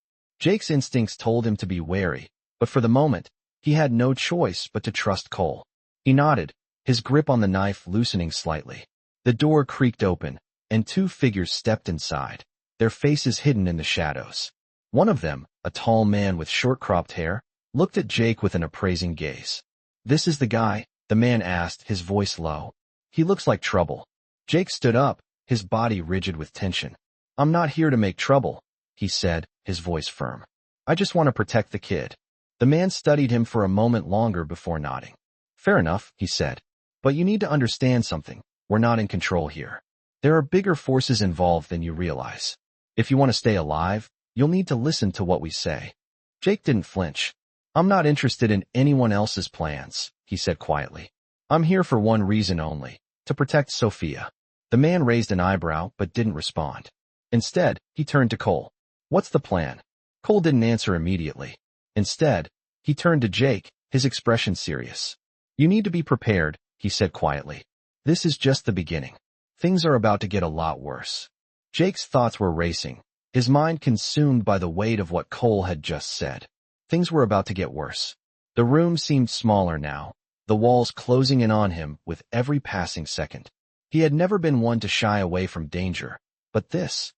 Jake's instincts told him to be wary, but for the moment, he had no choice but to trust Cole. He nodded, his grip on the knife loosening slightly. The door creaked open, and two figures stepped inside, their faces hidden in the shadows. One of them, a tall man with short-cropped hair, looked at Jake with an appraising gaze. "This is the guy?" the man asked, his voice low. "He looks like trouble." Jake stood up, his body rigid with tension. "I'm not here to make trouble," he said, his voice firm. "I just want to protect the kid." The man studied him for a moment longer before nodding. "Fair enough," he said. "But you need to understand something. We're not in control here. There are bigger forces involved than you realize. If you want to stay alive, you'll need to listen to what we say." Jake didn't flinch. "I'm not interested in anyone else's plans," he said quietly. "I'm here for one reason only, to protect Sophia." The man raised an eyebrow but didn't respond. Instead, he turned to Cole. "What's the plan?" Cole didn't answer immediately. Instead, he turned to Jake, his expression serious. "You need to be prepared," he said quietly. "This is just the beginning. Things are about to get a lot worse." Jake's thoughts were racing, his mind consumed by the weight of what Cole had just said. Things were about to get worse. The room seemed smaller now, the walls closing in on him with every passing second. He had never been one to shy away from danger, but this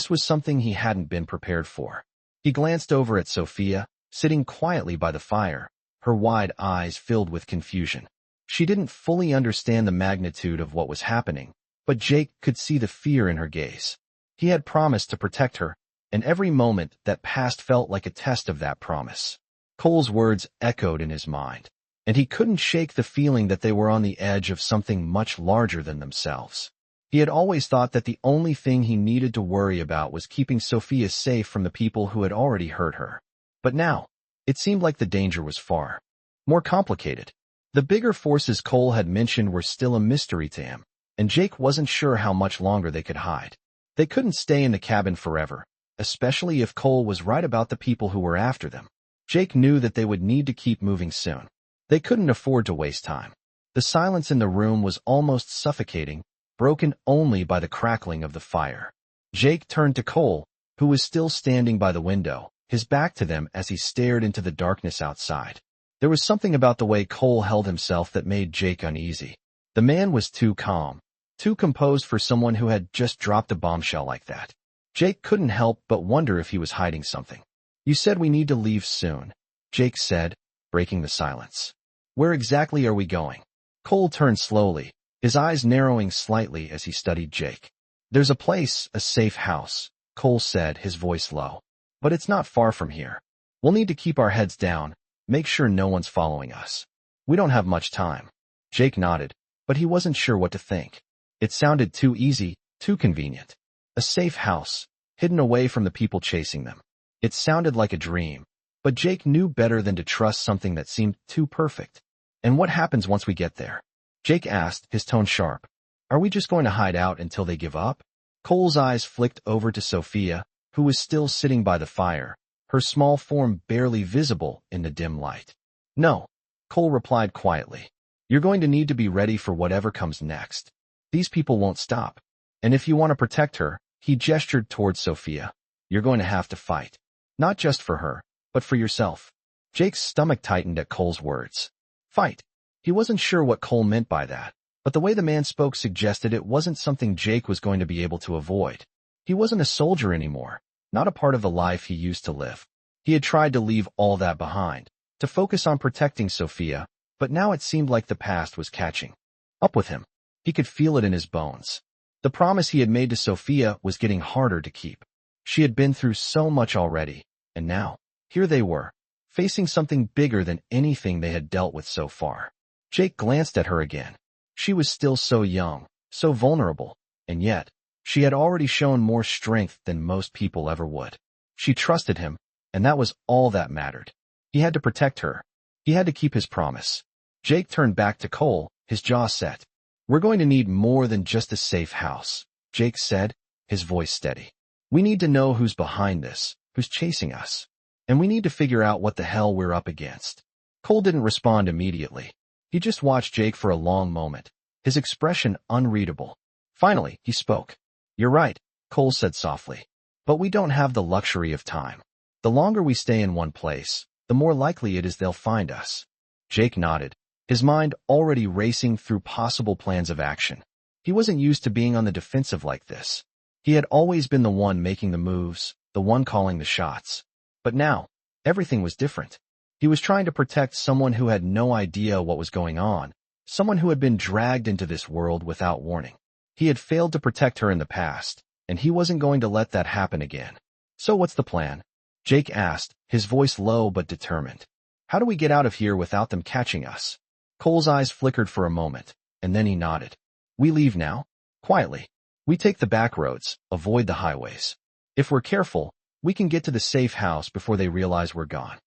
was something he hadn't been prepared for. He glanced over at Sophia, sitting quietly by the fire, her wide eyes filled with confusion. She didn't fully understand the magnitude of what was happening, but Jake could see the fear in her gaze. He had promised to protect her, and every moment that passed felt like a test of that promise. Cole's words echoed in his mind, and he couldn't shake the feeling that they were on the edge of something much larger than themselves. He had always thought that the only thing he needed to worry about was keeping Sophia safe from the people who had already hurt her. But now, it seemed like the danger was far more complicated. The bigger forces Cole had mentioned were still a mystery to him, and Jake wasn't sure how much longer they could hide. They couldn't stay in the cabin forever, especially if Cole was right about the people who were after them. Jake knew that they would need to keep moving soon. They couldn't afford to waste time. The silence in the room was almost suffocating, broken only by the crackling of the fire. Jake turned to Cole, who was still standing by the window, his back to them as he stared into the darkness outside. There was something about the way Cole held himself that made Jake uneasy. The man was too calm, too composed for someone who had just dropped a bombshell like that. Jake couldn't help but wonder if he was hiding something. "You said we need to leave soon," Jake said, breaking the silence. "Where exactly are we going?" Cole turned slowly, his eyes narrowing slightly as he studied Jake. "There's a place, a safe house," Cole said, his voice low. "But it's not far from here. We'll need to keep our heads down, make sure no one's following us. We don't have much time." Jake nodded, but he wasn't sure what to think. It sounded too easy, too convenient. A safe house, hidden away from the people chasing them. It sounded like a dream, but Jake knew better than to trust something that seemed too perfect. "And what happens once we get there?" Jake asked, his tone sharp. "Are we just going to hide out until they give up?" Cole's eyes flicked over to Sophia, who was still sitting by the fire, her small form barely visible in the dim light. "No," Cole replied quietly. "You're going to need to be ready for whatever comes next. These people won't stop. And if you want to protect her," he gestured towards Sophia, "you're going to have to fight. Not just for her, but for yourself." Jake's stomach tightened at Cole's words. Fight. He wasn't sure what Cole meant by that, but the way the man spoke suggested it wasn't something Jake was going to be able to avoid. He wasn't a soldier anymore, not a part of the life he used to live. He had tried to leave all that behind, to focus on protecting Sophia, but now it seemed like the past was catching up with him. He could feel it in his bones. The promise he had made to Sophia was getting harder to keep. She had been through so much already, and now, here they were, facing something bigger than anything they had dealt with so far. Jake glanced at her again. She was still so young, so vulnerable, and yet, she had already shown more strength than most people ever would. She trusted him, and that was all that mattered. He had to protect her. He had to keep his promise. Jake turned back to Cole, his jaw set. "We're going to need more than just a safe house," Jake said, his voice steady. "We need to know who's behind this, who's chasing us. And we need to figure out what the hell we're up against." Cole didn't respond immediately. He just watched Jake for a long moment, his expression unreadable. Finally, he spoke. "You're right," Cole said softly. "But we don't have the luxury of time. The longer we stay in one place, the more likely it is they'll find us." Jake nodded, his mind already racing through possible plans of action. He wasn't used to being on the defensive like this. He had always been the one making the moves, the one calling the shots. But now, everything was different. He was trying to protect someone who had no idea what was going on, someone who had been dragged into this world without warning. He had failed to protect her in the past, and he wasn't going to let that happen again. "So what's the plan?" Jake asked, his voice low but determined. "How do we get out of here without them catching us?" Cole's eyes flickered for a moment, and then he nodded. "We leave now, quietly. We take the back roads, avoid the highways. If we're careful, we can get to the safe house before they realize we're gone."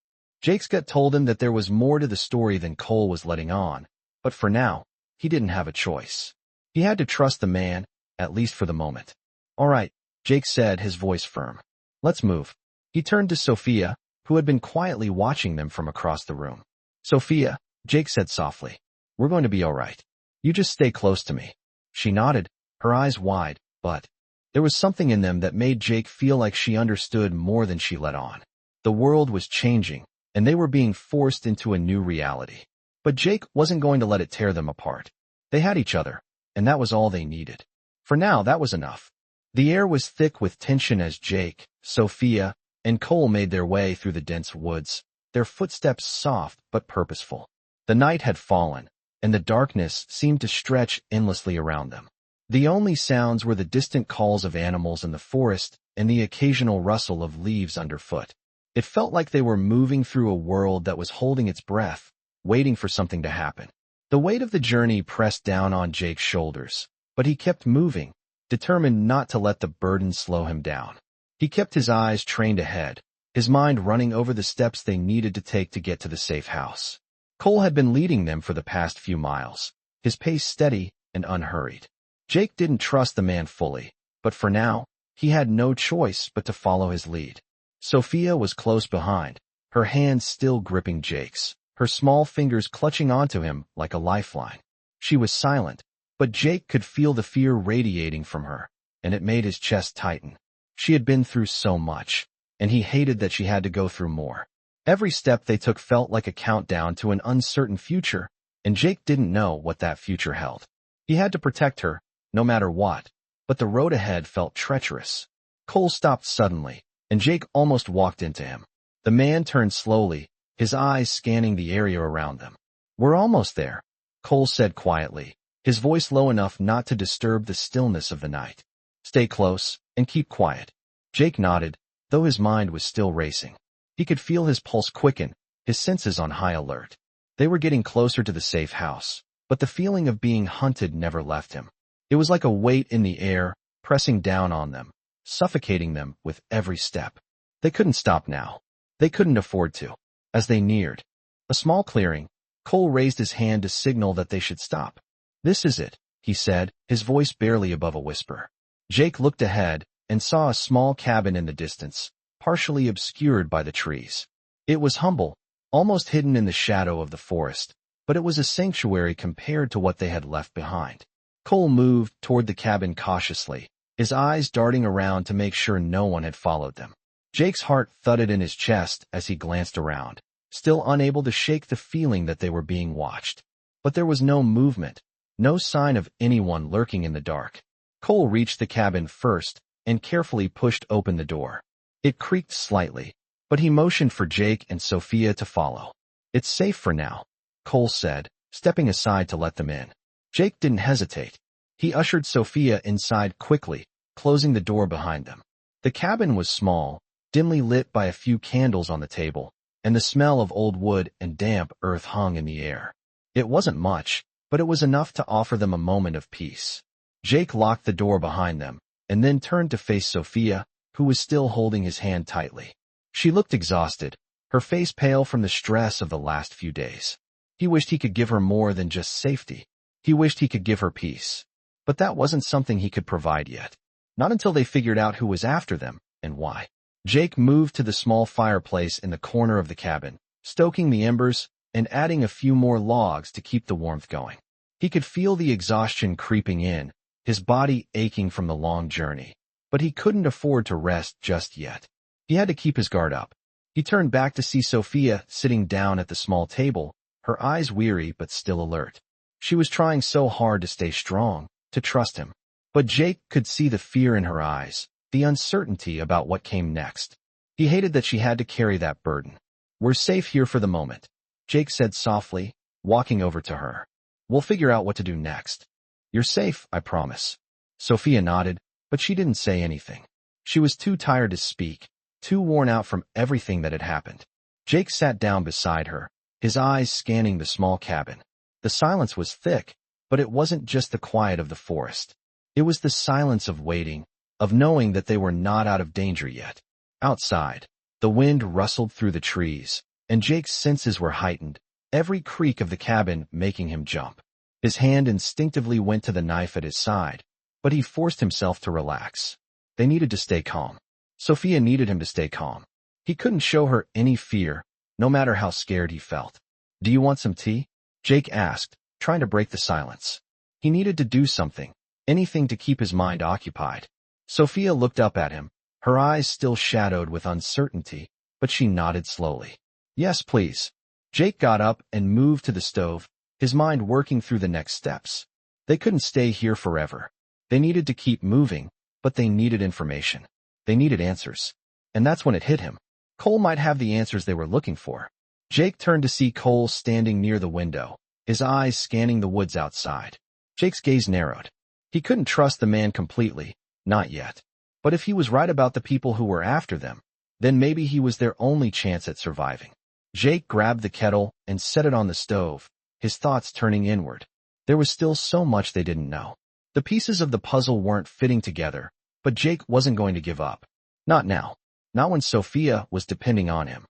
Jake's gut told him that there was more to the story than Cole was letting on, but for now, he didn't have a choice. He had to trust the man, at least for the moment. "All right," Jake said, his voice firm. "Let's move." He turned to Sophia, who had been quietly watching them from across the room. "Sophia," Jake said softly, "we're going to be all right. You just stay close to me." She nodded, her eyes wide, but there was something in them that made Jake feel like she understood more than she let on. The world was changing, and they were being forced into a new reality. But Jake wasn't going to let it tear them apart. They had each other, and that was all they needed. For now, that was enough. The air was thick with tension as Jake, Sophia, and Cole made their way through the dense woods, their footsteps soft but purposeful. The night had fallen, and the darkness seemed to stretch endlessly around them. The only sounds were the distant calls of animals in the forest and the occasional rustle of leaves underfoot. It felt like they were moving through a world that was holding its breath, waiting for something to happen. The weight of the journey pressed down on Jake's shoulders, but he kept moving, determined not to let the burden slow him down. He kept his eyes trained ahead, his mind running over the steps they needed to take to get to the safe house. Cole had been leading them for the past few miles, his pace steady and unhurried. Jake didn't trust the man fully, but for now, he had no choice but to follow his lead. Sophia was close behind, her hands still gripping Jake's, her small fingers clutching onto him like a lifeline. She was silent, but Jake could feel the fear radiating from her, and it made his chest tighten. She had been through so much, and he hated that she had to go through more. Every step they took felt like a countdown to an uncertain future, and Jake didn't know what that future held. He had to protect her, no matter what, but the road ahead felt treacherous. Cole stopped suddenly, and Jake almost walked into him. The man turned slowly, his eyes scanning the area around them. "We're almost there," Cole said quietly, his voice low enough not to disturb the stillness of the night. "Stay close, and keep quiet." Jake nodded, though his mind was still racing. He could feel his pulse quicken, his senses on high alert. They were getting closer to the safe house, but the feeling of being hunted never left him. It was like a weight in the air, pressing down on them, suffocating them with every step. They couldn't stop now. They couldn't afford to. As they neared a small clearing, Cole raised his hand to signal that they should stop. "This is it," he said, his voice barely above a whisper. Jake looked ahead and saw a small cabin in the distance, partially obscured by the trees. It was humble, almost hidden in the shadow of the forest, but it was a sanctuary compared to what they had left behind. Cole moved toward the cabin cautiously, his eyes darting around to make sure no one had followed them. Jake's heart thudded in his chest as he glanced around, still unable to shake the feeling that they were being watched. But there was no movement, no sign of anyone lurking in the dark. Cole reached the cabin first and carefully pushed open the door. It creaked slightly, but he motioned for Jake and Sophia to follow. "It's safe for now," Cole said, stepping aside to let them in. Jake didn't hesitate. He ushered Sophia inside quickly, closing the door behind them. The cabin was small, dimly lit by a few candles on the table, and the smell of old wood and damp earth hung in the air. It wasn't much, but it was enough to offer them a moment of peace. Jake locked the door behind them, and then turned to face Sophia, who was still holding his hand tightly. She looked exhausted, her face pale from the stress of the last few days. He wished he could give her more than just safety. He wished he could give her peace. But that wasn't something he could provide yet. Not until they figured out who was after them, and why. Jake moved to the small fireplace in the corner of the cabin, stoking the embers and adding a few more logs to keep the warmth going. He could feel the exhaustion creeping in, his body aching from the long journey. But he couldn't afford to rest just yet. He had to keep his guard up. He turned back to see Sophia sitting down at the small table, her eyes weary but still alert. She was trying so hard to stay strong, to trust him. But Jake could see the fear in her eyes, the uncertainty about what came next. He hated that she had to carry that burden. "We're safe here for the moment," Jake said softly, walking over to her. "We'll figure out what to do next. You're safe, I promise." Sophia nodded, but she didn't say anything. She was too tired to speak, too worn out from everything that had happened. Jake sat down beside her, his eyes scanning the small cabin. The silence was thick, but it wasn't just the quiet of the forest. It was the silence of waiting, of knowing that they were not out of danger yet. Outside, the wind rustled through the trees, and Jake's senses were heightened, every creak of the cabin making him jump. His hand instinctively went to the knife at his side, but he forced himself to relax. They needed to stay calm. Sophia needed him to stay calm. He couldn't show her any fear, no matter how scared he felt. "Do you want some tea?" Jake asked, trying to break the silence. He needed to do something, anything to keep his mind occupied. Sophia looked up at him, her eyes still shadowed with uncertainty, but she nodded slowly. "Yes, please." Jake got up and moved to the stove, his mind working through the next steps. They couldn't stay here forever. They needed to keep moving, but they needed information. They needed answers. And that's when it hit him. Cole might have the answers they were looking for. Jake turned to see Cole standing near the window, his eyes scanning the woods outside. Jake's gaze narrowed. He couldn't trust the man completely, not yet. But if he was right about the people who were after them, then maybe he was their only chance at surviving. Jake grabbed the kettle and set it on the stove, his thoughts turning inward. There was still so much they didn't know. The pieces of the puzzle weren't fitting together, but Jake wasn't going to give up. Not now. Not when Sophia was depending on him.